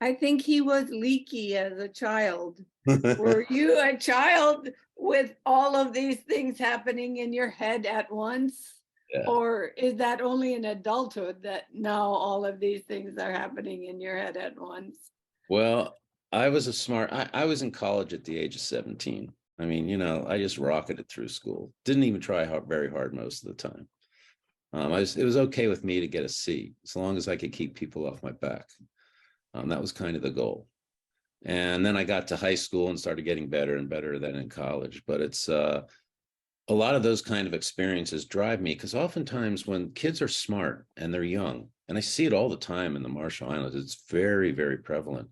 I think he was leaky as a child. Were you a child with all of these things happening in your head at once? Yeah. Or is that only in adulthood that now all of these things are happening in your head at once? Well, I was I was in college at the age of 17. I mean, you know, I just rocketed through school. Didn't even try very hard most of the time. It was okay with me to get a C, as long as I could keep people off my back. That was kind of the goal. And then I got to high school and started getting better and better than in college. But it's a lot of those kind of experiences drive me, because oftentimes when kids are smart and they're young, and I see it all the time in the Marshall Islands, it's very, very prevalent.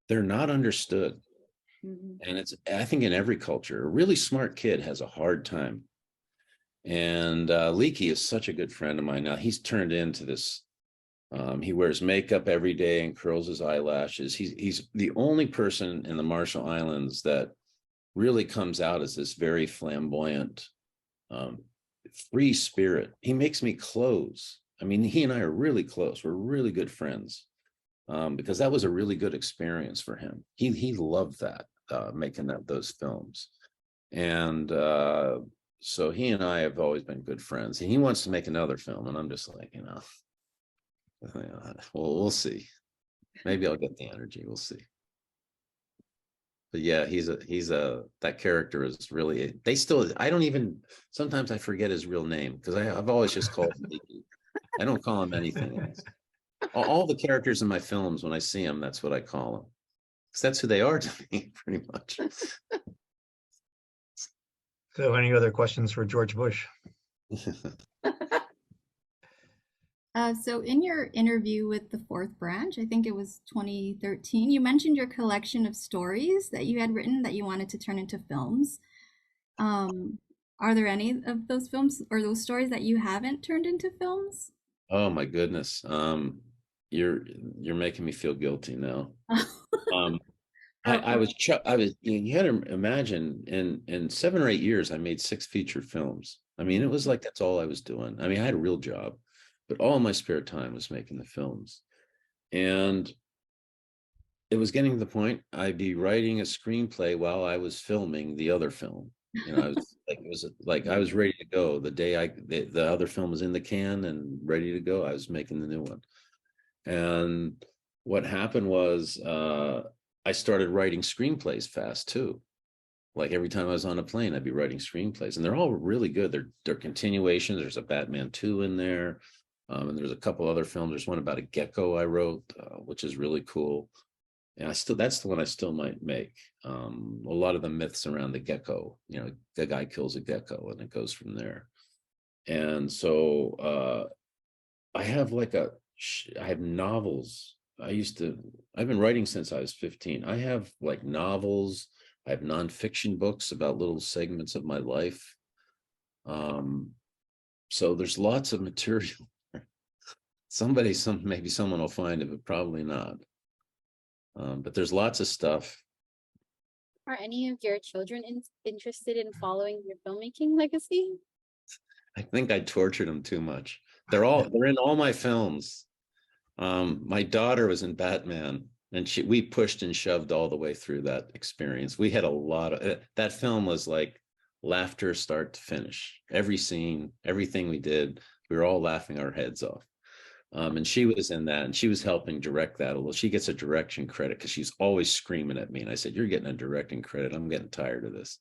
They're not understood. Mm-hmm. And I think in every culture, a really smart kid has a hard time. And Leakey is such a good friend of mine now. He's turned into this. He wears makeup every day and curls his eyelashes. He's the only person in the Marshall Islands that really comes out as this very flamboyant, free spirit. He makes me clothes. I mean, he and I are really close. We're really good friends, because that was a really good experience for him. He loved that, making those films. And so he and I have always been good friends. And he wants to make another film, and I'm just like, well, we'll see. Maybe I'll get the energy. We'll see. But yeah, that character is really, sometimes I forget his real name, because I've always just called him Leakey. I don't call him anything else. All the characters in my films, when I see them, that's what I call them. Because that's who they are to me, pretty much. So any other questions for George Bush? So in your interview with the Fourth Branch, I think it was 2013, you mentioned your collection of stories that you had written that you wanted to turn into films. Are there any of those films or those stories that you haven't turned into films? Oh my goodness. You're making me feel guilty now. You had to imagine in 7 or 8 years, I made 6 feature films. I mean, it was like, that's all I was doing. I mean, I had a real job, but all my spare time was making the films. And it was getting to the point I'd be writing a screenplay while I was filming the other film. I was like, it was like I was ready to go the day the other film was in the can and ready to go. I was making the new one. And what happened was I started writing screenplays fast too. Like every time I was on a plane, I'd be writing screenplays, and they're all really good. They're continuations. There's a Batman 2 in there. And there's a couple other films. There's one about a gecko I wrote, which is really cool. And that's the one I still might make. A lot of the myths around the gecko, the guy kills a gecko and it goes from there. And so I have novels. I've been writing since I was 15. I have like novels. I have nonfiction books about little segments of my life. So there's lots of material. Maybe someone will find it, but probably not. But there's lots of stuff. Are any of your children interested in following your filmmaking legacy? I think I tortured them too much. They're in all my films. My daughter was in Batman, and we pushed and shoved all the way through that experience. We had a lot of that film was like laughter start to finish. Every scene, everything we did, we were all laughing our heads off. And she was in that, and she was helping direct that. Although she gets a direction credit because she's always screaming at me. And I said, "You're getting a directing credit. I'm getting tired of this."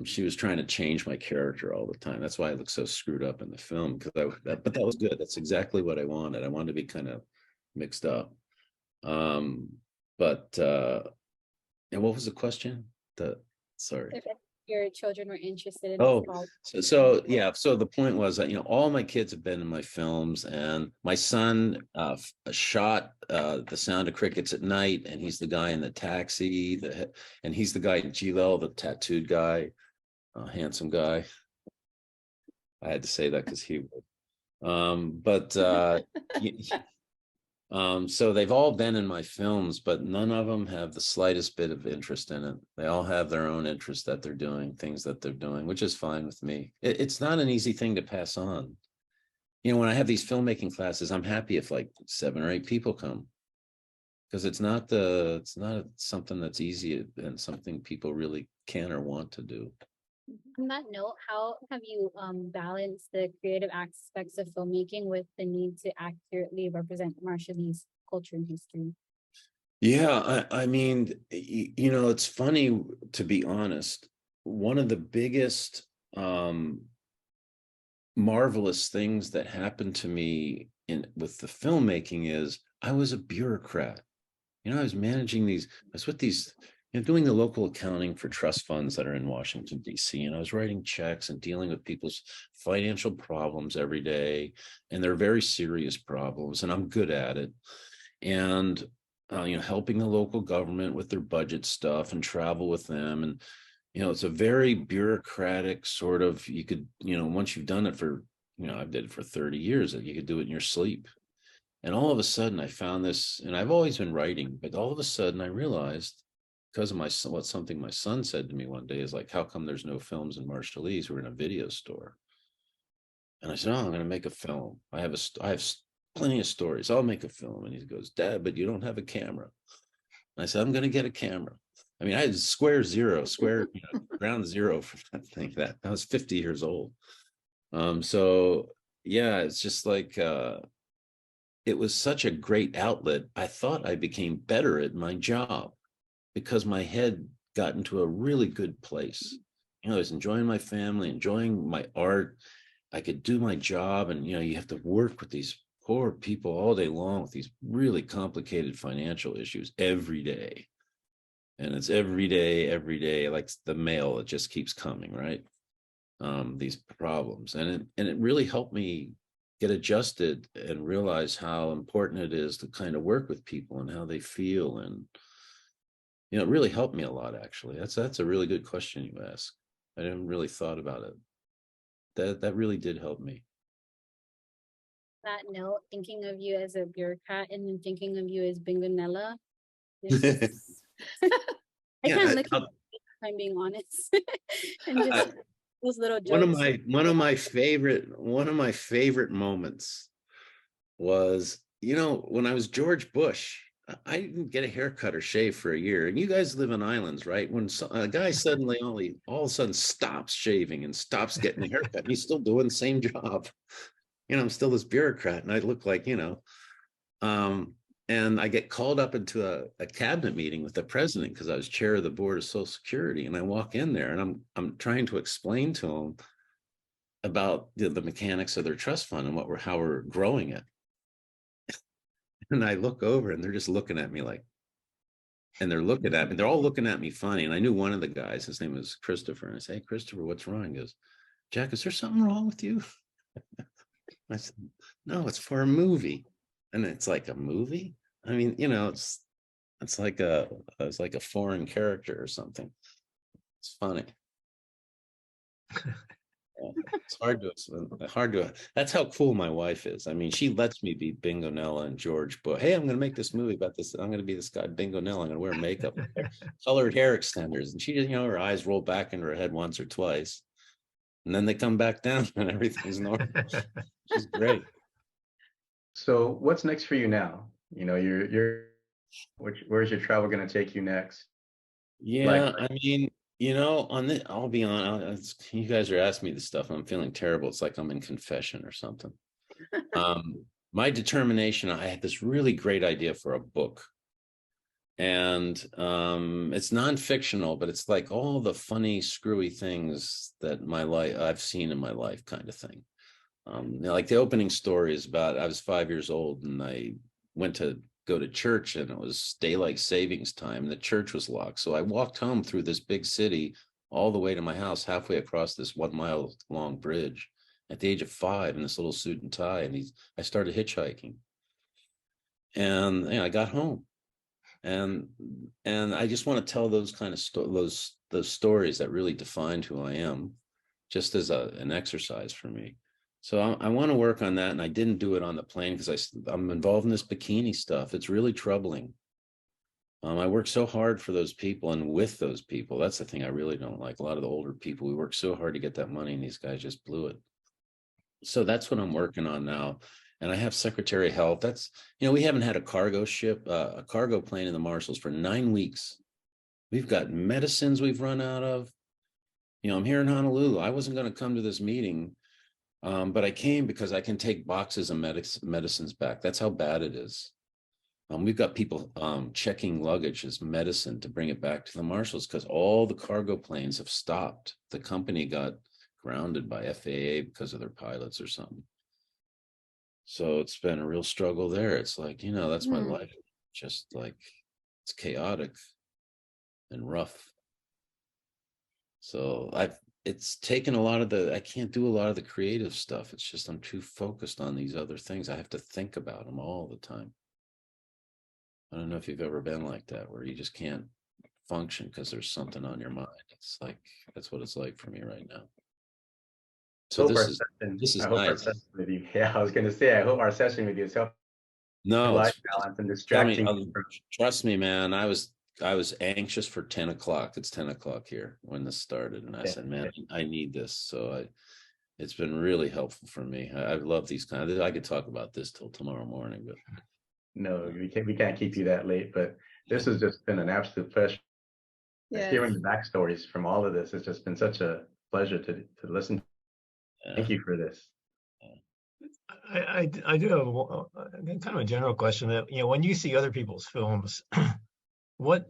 She was trying to change my character all the time. That's why I look so screwed up in the film. But that was good. That's exactly what I wanted. I wanted to be kind of mixed up. But and what was the question? Sorry. If your children were interested in Oh, this so yeah. So the point was that, all my kids have been in my films, and my son shot The Sound of Crickets at Night, and he's the guy in the taxi, and he's the guy in Gilel, the tattooed guy, handsome guy. I had to say that because he would. So they've all been in my films, but none of them have the slightest bit of interest in it. They all have their own interest that they're doing, things that they're doing, which is fine with me. It's not an easy thing to pass on. When I have these filmmaking classes, I'm happy if like 7 or 8 people come, because it's not something that's easy and something people really can or want to do. On that note, how have you balanced the creative aspects of filmmaking with the need to accurately represent Marshallese culture and history? Yeah, I mean, it's funny, to be honest. One of the biggest marvelous things that happened to me with the filmmaking is I was a bureaucrat. I was managing I was with these, doing the local accounting for trust funds that are in Washington, D.C. And I was writing checks and dealing with people's financial problems every day. And they're very serious problems, and I'm good at it. And, helping the local government with their budget stuff and travel with them. And, it's a very bureaucratic sort of, you could, once you've done it for, I've did it for 30 years, that you could do it in your sleep. And all of a sudden I found this, and I've always been writing, but all of a sudden I realized, because of something my son said to me one day, is like, how come there's no films in Marshallese? We're in a video store. And I said, I'm going to make a film. I have plenty of stories. I'll make a film. And he goes, Dad, but you don't have a camera. And I said, I'm going to get a camera. I mean, I had ground zero for that thing. That I was 50 years old. So yeah, it's just like, it was such a great outlet. I thought I became better at my job because my head got into a really good place. I was enjoying my family, enjoying my art. I could do my job, and you have to work with these poor people all day long with these really complicated financial issues every day. And it's every day, like the mail, it just keeps coming, right? These problems. And it really helped me get adjusted and realize how important it is to kind of work with people and how they feel. And it really helped me a lot, actually. That's a really good question you ask. I didn't really thought about it. That really did help me. That note, thinking of you as a bureaucrat and then thinking of you as Bingonella. I can't look at you, if I'm being honest. And just those little jokes. One of my favorite moments was, when I was George Bush, I didn't get a haircut or shave for a year. And you guys live in islands, right? When a guy suddenly all of a sudden stops shaving and stops getting a haircut, and he's still doing the same job. I'm still this bureaucrat, and I look like, and I get called up into a cabinet meeting with the president because I was chair of the board of Social Security. And I walk in there, and I'm trying to explain to him about the mechanics of their trust fund and how we're growing it. And I look over, and they're just looking at me they're all looking at me funny. And I knew one of the guys, his name was Christopher. And I say, hey, Christopher, what's wrong? He goes, Jack, is there something wrong with you? I said, no, it's for a movie. And it's like, a movie? I mean, it's like a foreign character or something. It's funny. It's hard to. That's how cool my wife is. I mean, she lets me be Bingonella and George Bush. Hey, I'm going to make this movie about this. I'm going to be this guy Bingonella. I'm going to wear makeup, colored hair extenders, and she, her eyes roll back into her head once or twice, and then they come back down, and everything's normal. She's great. So, what's next for you now? Where's your travel going to take you next? Yeah, I mean, I'll be honest, you guys are asking me this stuff. I'm feeling terrible. It's like I'm in confession or something. My determination, I had this really great idea for a book. And it's non-fictional, but it's like all the funny, screwy things that I've seen in my life, kind of thing. Like the opening story is about, I was 5 years old, and I went to go to church, and it was daylight savings time. The church was locked. So I walked home through this big city all the way to my house, halfway across this 1 mile long bridge at the age of 5 in this little suit and tie. And I started hitchhiking. And I got home. And I just want to tell those kind of those stories that really defined who I am, just as an exercise for me. So I want to work on that, and I didn't do it on the plane because I'm involved in this bikini stuff. It's really troubling. I work so hard for those people and with those people. That's the thing I really don't like. A lot of the older people, we work so hard to get that money, and these guys just blew it. So that's what I'm working on now. And I have Secretary of Health. That's, we haven't had a cargo ship, a cargo plane in the Marshalls for 9 weeks. We've got medicines we've run out of. I'm here in Honolulu. I wasn't going to come to this meeting, but I came because I can take boxes of medicines back. That's how bad it is. We've got people checking luggage as medicine to bring it back to the Marshalls because all the cargo planes have stopped. The company got grounded by FAA because of their pilots or something. So it's been a real struggle there. It's like, that's my life. Just like, it's chaotic and rough. So it's taken a lot of I can't do a lot of the creative stuff. It's just, I'm too focused on these other things. I have to think about them all the time. I don't know if you've ever been like that, where you just can't function because there's something on your mind. It's like, that's what it's like for me right now. So this is nice. With you. Yeah, I was going to say, I hope our session with you is helping. No, life balance and distracting. Trust me, man. I was anxious for 10 o'clock. It's 10 o'clock here when this started, and I said, man, I need this. So it's been really helpful for me. I love these kind of. I could talk about this till tomorrow morning, but no, we can't keep you that late. But this has just been an absolute pleasure. Yes. Hearing the backstories from all of this has just been such a pleasure to listen to. Thank you for this. I do have kind of a general question that, when you see other people's films, what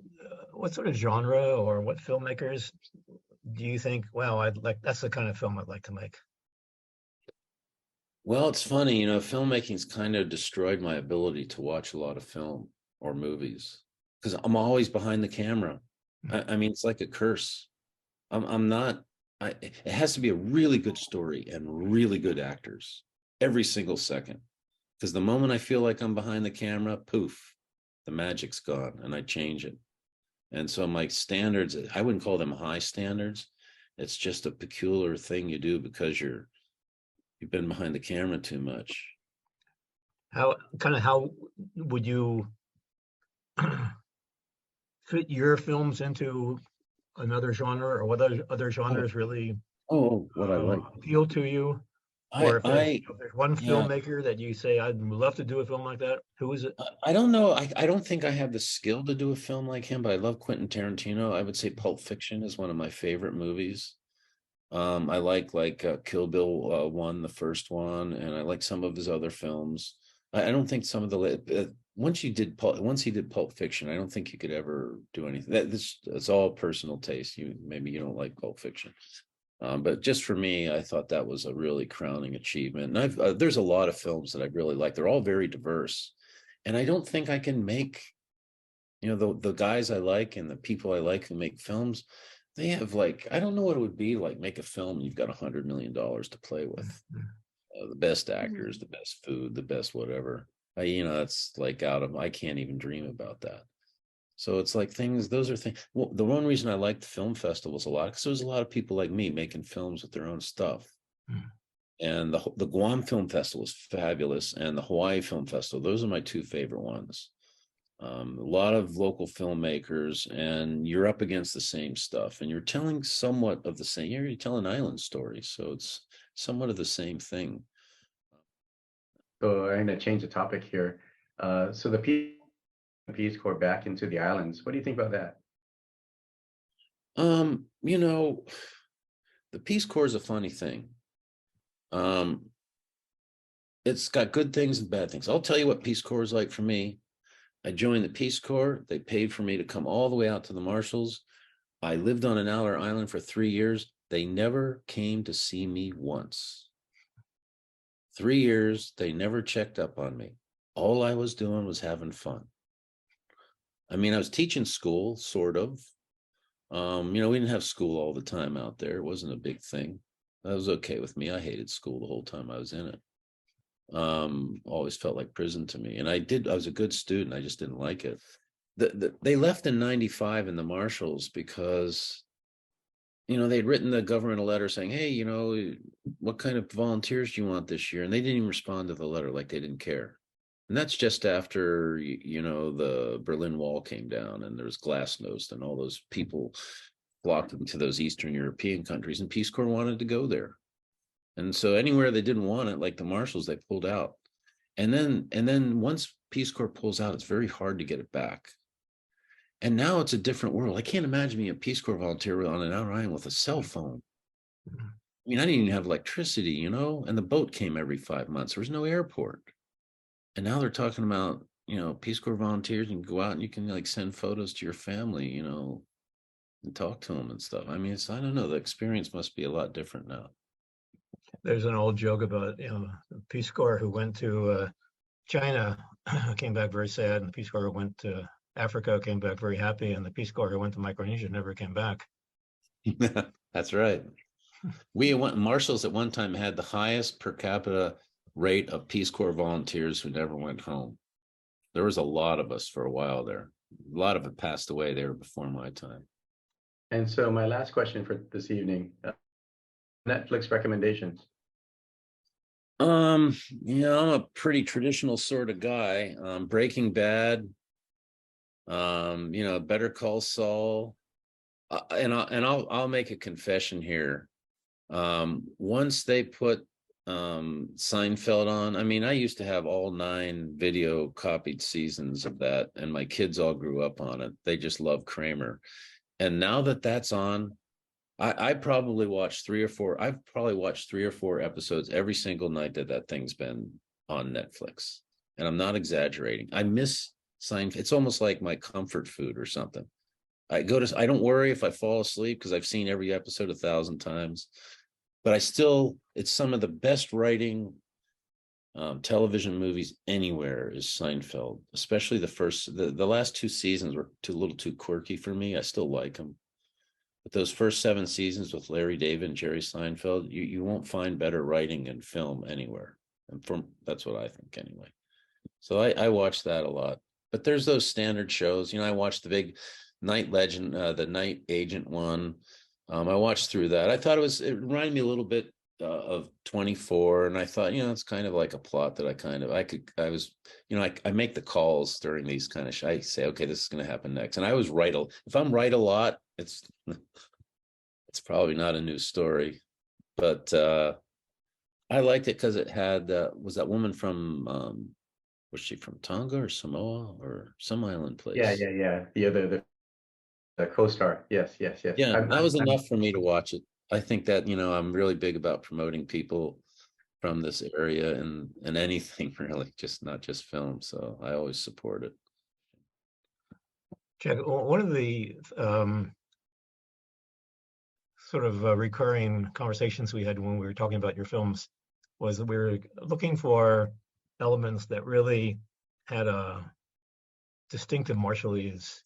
sort of genre or what filmmakers do you think, wow, that's the kind of film I'd like to make? Well, it's funny, filmmaking's kind of destroyed my ability to watch a lot of film or movies because I'm always behind the camera. I mean, it's like a curse. I'm not. It has to be a really good story and really good actors every single second, because the moment I feel like I'm behind the camera, poof, the magic's gone and I change it. And so my standards, I wouldn't call them high standards. It's just a peculiar thing you do because you've been behind the camera too much. How would you fit your films into another genre, or what other genres really what I like appeal to you? Or if there's one filmmaker that you say, I'd love to do a film like that, who is it? I don't know. I don't think I have the skill to do a film like him, but I love Quentin Tarantino. I would say Pulp Fiction is one of my favorite movies. I like Kill Bill 1, the first one, and I like some of his other films. I don't think some of the once he did Pulp Fiction, I don't think you could ever do anything. It's all personal taste. Maybe you don't like Pulp Fiction. But just for me, I thought that was a really crowning achievement. And there's a lot of films that I really like. They're all very diverse. And I don't think I can make, the guys I like and the people I like who make films, they have I don't know what it would be like, make a film and you've got $100 million to play with. The best actors, the best food, the best whatever. It's I can't even dream about that. So it's like those are things. Well, the one reason I liked film festivals a lot, because there's a lot of people like me making films with their own stuff. And the Guam Film Festival is fabulous, and the Hawaii Film Festival, those are my two favorite ones. A lot of local filmmakers, and you're up against the same stuff, and you're telling somewhat of the same. You're telling island stories, so it's somewhat of the same thing. So I'm going to change the topic here. So the Peace Corps back into the islands. What do you think about that? The Peace Corps is a funny thing. It's got good things and bad things. I'll tell you what Peace Corps is like for me. I joined the Peace Corps. They paid for me to come all the way out to the Marshalls. I lived on an outer island for 3 years. They never came to see me once. 3 years, they never checked up on me. all I was doing was having fun. I mean, I was teaching school, sort of. We didn't have school all the time out there. It wasn't a big thing. That was okay with me. I hated school the whole time I was in it. Always felt like prison to me. And I was a good student. I just didn't like it. They left in 95 in the Marshalls because, they'd written the government a letter saying, hey, what kind of volunteers do you want this year? And they didn't even respond to the letter, like they didn't care. And that's just after, the Berlin Wall came down and there was glasnost and all those people flocked into those Eastern European countries, and Peace Corps wanted to go there. And so anywhere they didn't want it, like the Marshalls, they pulled out. And then once Peace Corps pulls out, it's very hard to get it back. And now it's a different world. I can't imagine being a Peace Corps volunteer on an outer island with a cell phone. I mean, I didn't even have electricity, and the boat came every 5 months. There was no airport. And now they're talking about, Peace Corps volunteers, and go out and you can like send photos to your family, and talk to them and stuff. I mean, I don't know, the experience must be a lot different now. There's an old joke about, the Peace Corps who went to China came back very sad, and the Peace Corps who went to Africa came back very happy, and the Peace Corps who went to Micronesia never came back. That's right. Marshalls at one time had the highest per capita rate of Peace Corps volunteers who never went home. There was a lot of us for a while there. A lot of it passed away there before my time. And so my last question for this evening, Netflix recommendations. I'm a pretty traditional sort of guy. Breaking Bad, Better Call Saul, and I'll make a confession here. Once they put Seinfeld on, I mean, I used to have all 9 video copied seasons of that, and my kids all grew up on it. They just love Kramer. And now that that's on, I probably watched 3 or 4. I've probably watched 3 or 4 episodes every single night that thing's been on Netflix. And I'm not exaggerating. I miss Seinfeld. It's almost like my comfort food or something. I don't worry if I fall asleep because I've seen every episode 1,000 times. But it's some of the best writing television movies anywhere is Seinfeld, especially the last 2 seasons were a little too quirky for me. I still like them. But those first 7 seasons with Larry David and Jerry Seinfeld, you won't find better writing in film anywhere. And that's what I think anyway. So I watch that a lot. But there's those standard shows. I watched the big Night Legend, the Night Agent one. I watched through that. I thought it reminded me a little bit of 24, and I thought, it's kind of like a plot that I make the calls during these kind of I say, okay, this is going to happen next. And I was right. If I'm right a lot, it's probably not a new story, but I liked it because it had, was that woman from, was she from Tonga or Samoa or some island place? Yeah. The co-star. Yes. Yeah, that was enough for me to watch it. I think that, I'm really big about promoting people from this area and anything really, not just film. So I always support it. Jack, one of the sort of recurring conversations we had when we were talking about your films was that we were looking for elements that really had a distinctive Marshallese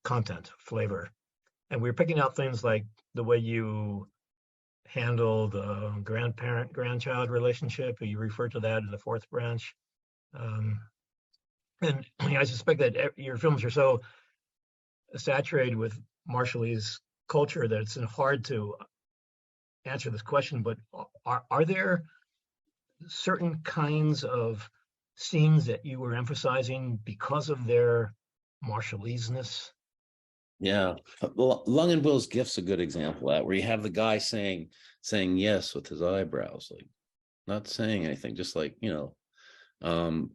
content, flavor. And we were picking out things like the way you handle the grandparent-grandchild relationship. You refer to that in the Fourth Branch. And I suspect that your films are so saturated with Marshallese culture that it's hard to answer this question, but are there certain kinds of scenes that you were emphasizing because of their Marshallese-ness? Yeah, Lung and Will's Gift's a good example of that, where you have the guy saying yes with his eyebrows, like not saying anything, just like, and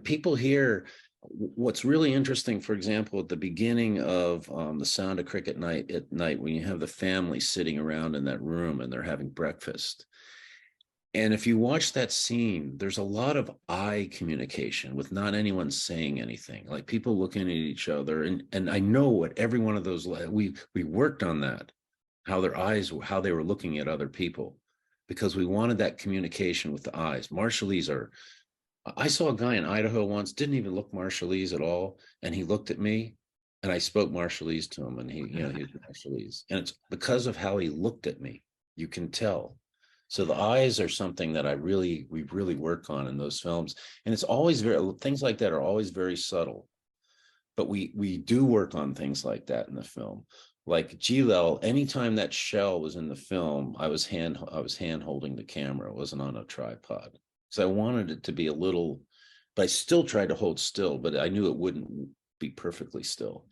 people here, what's really interesting, for example, at the beginning of The Sound of Cricket Night at night, when you have the family sitting around in that room and they're having breakfast. And if you watch that scene, there's a lot of eye communication with not anyone saying anything, like people looking at each other. And I know what every one of those, we worked on that, how their eyes, how they were looking at other people, because we wanted that communication with the eyes. Marshallese are I saw a guy in Idaho once, didn't even look Marshallese at all, and he looked at me, and I spoke Marshallese to him, and he was Marshallese, and it's because of how he looked at me. You can tell. So the eyes are something that we really work on in those films, and it's always things like that are always very subtle, but we do work on things like that in the film. Like Gilel, anytime that shell was in the film, I was hand holding the camera. It wasn't on a tripod. So I wanted it to be a little, but I still tried to hold still, but I knew it wouldn't be perfectly still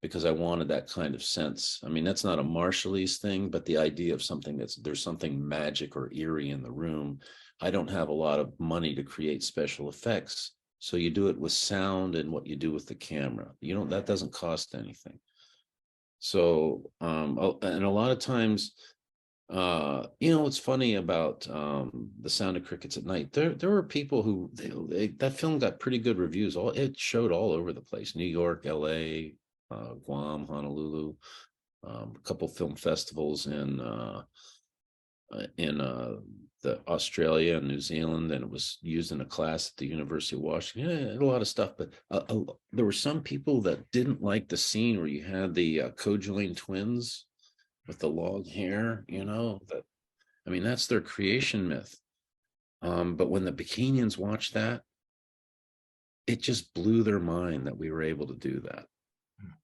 because I wanted that kind of sense. I mean, that's not a Marshallese thing, but the idea of there's something magic or eerie in the room. I don't have a lot of money to create special effects. So you do it with sound and what you do with the camera. That doesn't cost anything. So, and a lot of times, what's funny about The Sound of Crickets at Night, there were people who that film got pretty good reviews. It showed all over the place: New York, LA, Guam, Honolulu, a couple film festivals in the Australia and New Zealand, and it was used in a class at the University of Washington. Yeah, a lot of stuff, but there were some people that didn't like the scene where you had the Kojuline twins with the long hair, that's their creation myth. But when the Bikinians watched that, it just blew their mind that we were able to do that.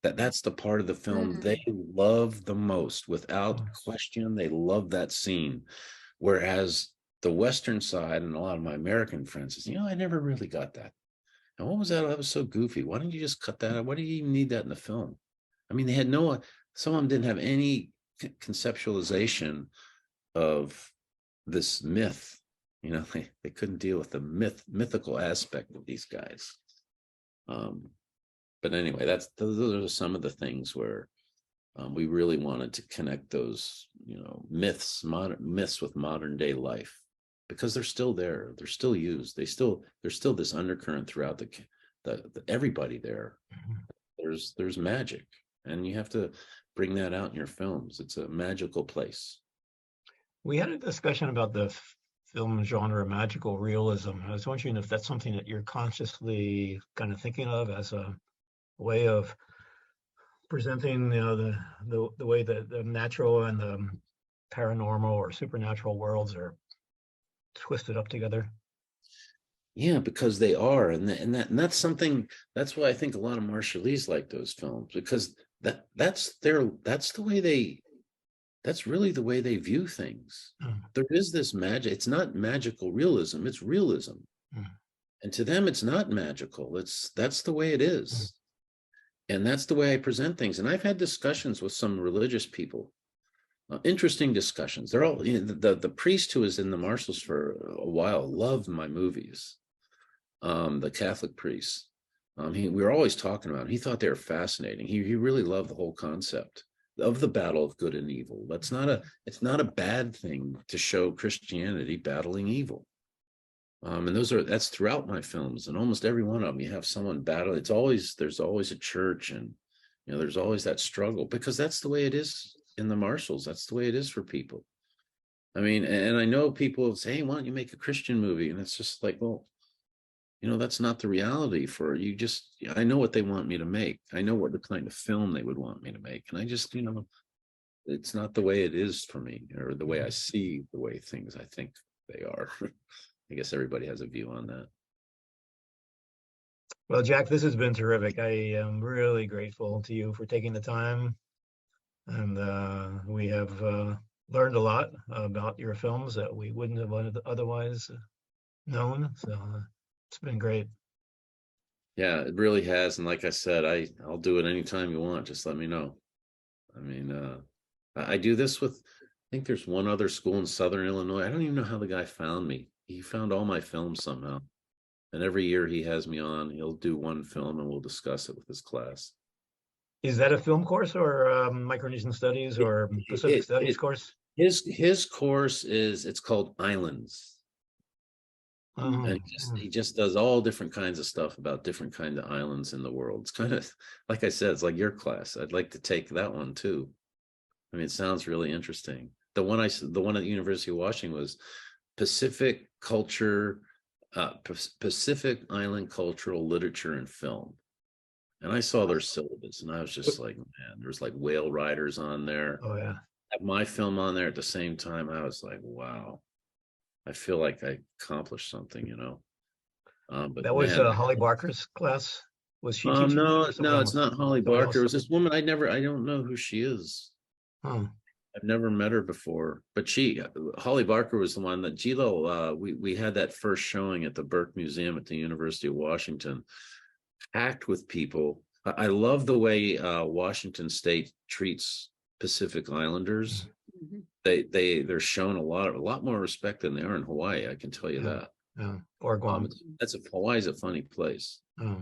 That's the part of the film they love the most, without question. They love that scene. Whereas the Western side and a lot of my American friends says, I never really got that. And what was that? That was so goofy. Why don't you just cut that out? Why do you even need that in the film? I mean, some of them didn't have any conceptualization of this myth. They couldn't deal with the mythical aspect of these guys. But anyway, those are some of the things where we really wanted to connect those, myths with modern day life, because they're still there. They're still used. There's still this undercurrent throughout the everybody there. There's magic, and you have to bring that out in your films. It's a magical place. We had a discussion about the film genre magical realism. I was wondering if that's something that you're consciously kind of thinking of as a way of presenting, the way that the natural and the paranormal or supernatural worlds are twisted up together. Yeah, because they are, and that's something. That's why I think a lot of Marshallese like those films, because that's really the way they view things. There is this magic. It's not magical realism. It's realism, and to them, it's not magical. That's the way it is. And that's the way I present things. And I've had discussions with some religious people, interesting discussions. They're all, the priest who was in the Marshalls for a while loved my movies, the Catholic priest. We were always talking about him. He thought they were fascinating. He really loved the whole concept of the battle of good and evil. It's not a bad thing to show Christianity battling evil. And that's throughout my films, and almost every one of them, you have someone battle. There's always a church, and there's always that struggle, because that's the way it is in the Marshalls. That's the way it is for people. I mean, and I know people say, hey, why don't you make a Christian movie? And it's just like, well, that's not the reality for you. I know what they want me to make. I know what the kind of film they would want me to make. And I just, it's not the way it is for me, or the way I see the way things I think they are. I guess everybody has a view on that. Well, Jack, this has been terrific. I am really grateful to you for taking the time. And we have learned a lot about your films that we wouldn't have otherwise known. So it's been great. Yeah, it really has. And like I said, I'll do it anytime you want. Just let me know. I mean, I do this with, I think there's one other school in Southern Illinois. I don't even know how the guy found me. He found all my films somehow. And every year he has me on. He'll do one film and we'll discuss it with his class. Is that a film course or Micronesian Studies or Pacific Studies course? His course it's called Islands. And he just does all different kinds of stuff about different kinds of islands in the world. It's kind of, like I said, it's like your class. I'd like to take that one too. I mean, it sounds really interesting. The one at the University of Washington was Pacific culture, Pacific Island Cultural Literature and Film. And I saw their syllabus and I was just like, man, there's like whale riders on there. Oh yeah. Have my film on there at the same time. I was like, wow, I feel like I accomplished something, you know. But That was man, Holly Barker's class. Was she teaching? no, or someone it's else? not Holly Someone Barker. It was else? this woman. I don't know who she is. Oh, I've never met her before, but Holly Barker was the one that Gilo, we had that first showing at the Burke Museum at the University of Washington, packed with people. I love the way Washington State treats Pacific Islanders. They're shown a lot more respect than they are in Hawaii. I can tell you that. yeah. Or Guam. Hawaii's a funny place. Oh.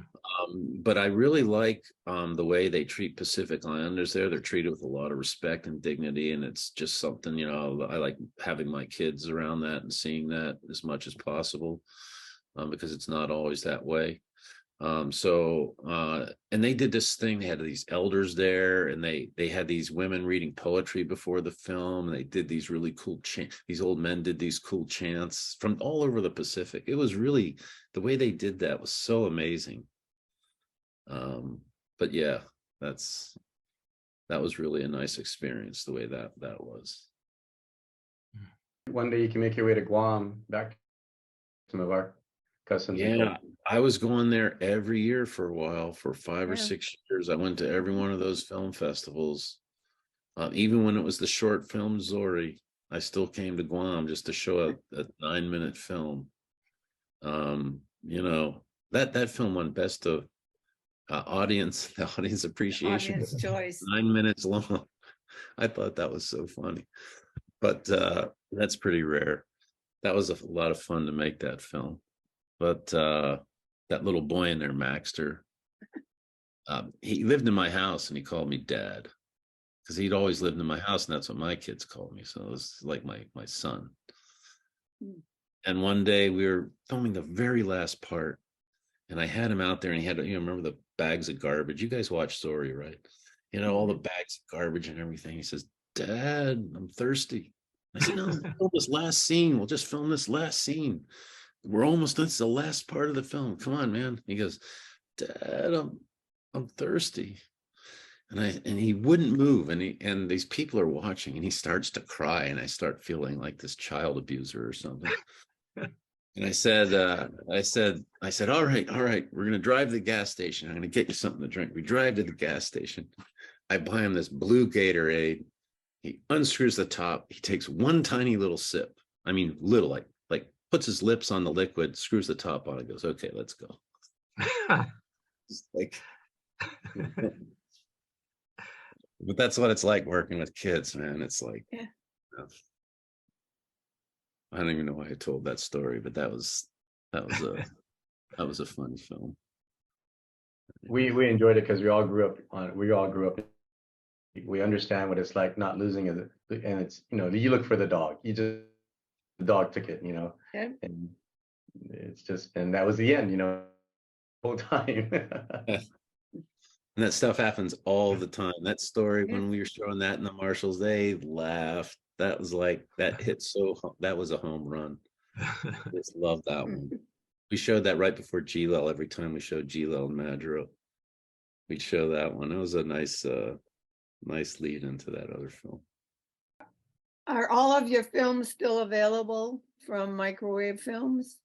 But I really like the way they treat Pacific Islanders there. They're treated with a lot of respect and dignity, and it's just something, you know, I like having my kids around that and seeing that as much as possible, because it's not always that way. And they did this thing. They had these elders there, and they had these women reading poetry before the film, and they did these really cool chants. These old men did these cool chants from all over the Pacific. It was really, the way they did that was so amazing. But yeah, that was really a nice experience, the way that was. One day you can make your way to Guam, back to some of our customs. Yeah, I was going there every year for a while, for 5 or 6 years. I went to every one of those film festivals. Even when it was the short film Zori, I still came to Guam just to show a 9-minute film. You know, that film won best of audience appreciation. Audience choice. 9 minutes long. I thought that was so funny, but that's pretty rare. That was a lot of fun to make that film. But that little boy in there, Maxter, he lived in my house and he called me Dad, because he'd always lived in my house, and that's what my kids called me. So it was like my son. And one day we were filming the very last part, and I had him out there, and he had, you know, remember the bags of garbage? You guys watch Zori, right? You know, all the bags of garbage and everything. He says, Dad, I'm thirsty. I said, no, film this last scene. We'll just film this last scene. We're almost, that's the last part of the film. Come on, man. He goes, Dad, I'm thirsty. And he wouldn't move. And these people are watching, and he starts to cry, and I start feeling like this child abuser or something. And I said, all right, we're going to drive to the gas station. I'm going to get you something to drink. We drive to the gas station. I buy him this blue Gatorade. He unscrews the top. He takes one tiny little sip. I mean, little, like puts his lips on the liquid, screws the top on, and goes, okay, let's go. Like, but that's what it's like working with kids, man. It's like, yeah. You know, I don't even know why I told that story, but that was a fun film. We enjoyed it because we all grew up. We understand what it's like not losing it, and it's, you know, you look for the dog. The dog took it, you know, and it's just, and that was the end, you know, the whole time. And that stuff happens all the time. That story, when we were showing that in the Marshals, they laughed. That was like, that was a home run. I just love that one. We showed that right before G-Lel. Every time we showed G-Lel and Madro, we'd show that one. It was a nice lead into that other film. Are all of your films still available from Microwave Films?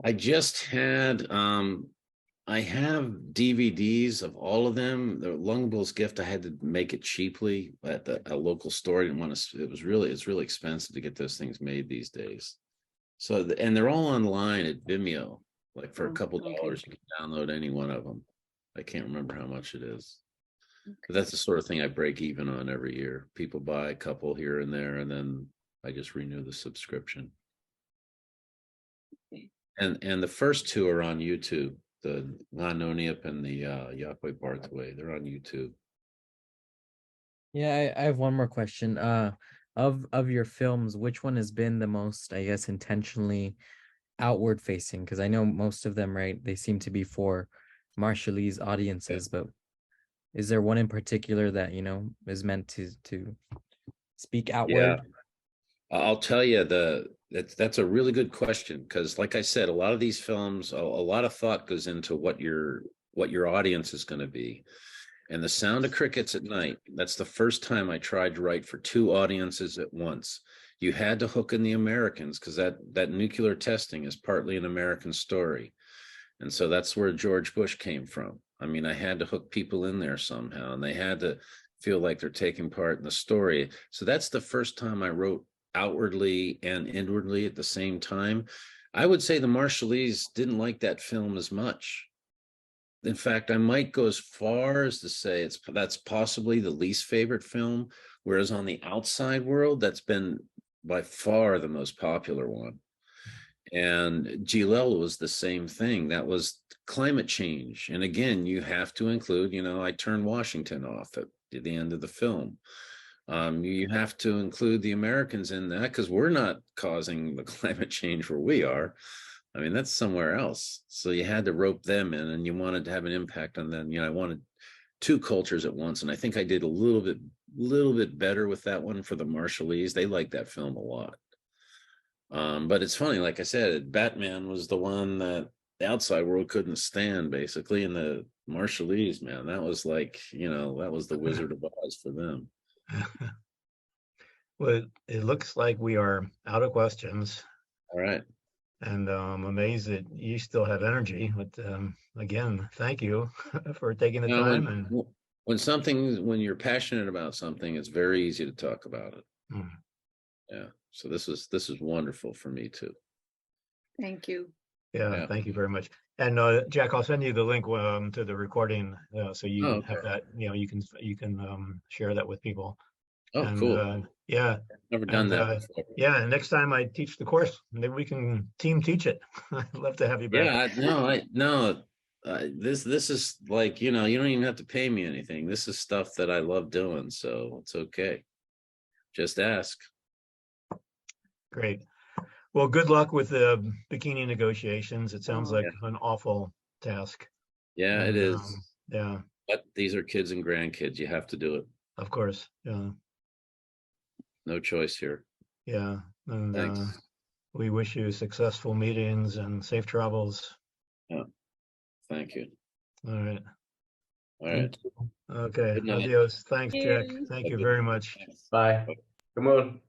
I just had, I have DVDs of all of them. The Lungbull's Gift, I had to make it cheaply at a local store. I didn't want to, it's really expensive to get those things made these days. So, and they're all online at Vimeo, like for a couple dollars, you can download any one of them. I can't remember how much it is. But that's the sort of thing I break even on every year. People buy a couple here and there, and then I just renew the subscription. And the first two are on YouTube, the Nganoniap and the Yakwe Barthway. They're on YouTube. Yeah, I have one more question. Of your films, which one has been the most, I guess, intentionally outward facing? Because I know most of them, right, they seem to be for Marshallese audiences, but is there one in particular that, you know, is meant to speak outward? I'll tell you that's a really good question, because like I said, a lot of these films, a lot of thought goes into what your audience is going to be. And The Sound of Crickets at Night, that's the first time I tried to write for two audiences at once. You had to hook in the Americans, because that nuclear testing is partly an American story. And so that's where George Bush came from. I mean, I had to hook people in there somehow, and they had to feel like they're taking part in the story. So that's the first time I wrote outwardly and inwardly at the same time. I would say the Marshallese didn't like that film as much. In fact, I might go as far as to say that's possibly the least favorite film, whereas on the outside world, that's been by far the most popular one. And Gilel was the same thing. That was climate change. And again, you have to include, I turned Washington off at the end of the film. You have to include the Americans in that, because we're not causing the climate change where we are. I mean, that's somewhere else. So you had to rope them in, and you wanted to have an impact on them. I wanted two cultures at once. And I think I did a little bit better with that one for the Marshallese. They liked that film a lot. But it's funny, like I said, Batman was the one that the outside world couldn't stand, basically. And the Marshallese, man, that was like, that was the Wizard of Oz for them. Well, it looks like we are out of questions. All right. And I'm amazed that you still have energy. But again, thank you for taking the time. When you're passionate about something, it's very easy to talk about it. Mm. Yeah. So this is wonderful for me too. Thank you. Yeah, thank you very much. And Jack, I'll send you the link to the recording, so you can have that. You can share that with people. Oh, and, cool. Yeah. Never done that before. Yeah. And next time I teach the course, maybe we can team teach it. I'd love to have you back. Yeah. This is like, you don't even have to pay me anything. This is stuff that I love doing, so it's okay. Just ask. Great. Well, good luck with the bikini negotiations. It sounds like an awful task. Yeah, it is. Yeah. But these are kids and grandkids. You have to do it. Of course. Yeah. No choice here. Yeah. And thanks. We wish you successful meetings and safe travels. Yeah. Thank you. All right. All right. Okay. Adios. Thanks, Jack. Thank you very much. Bye. Good morning.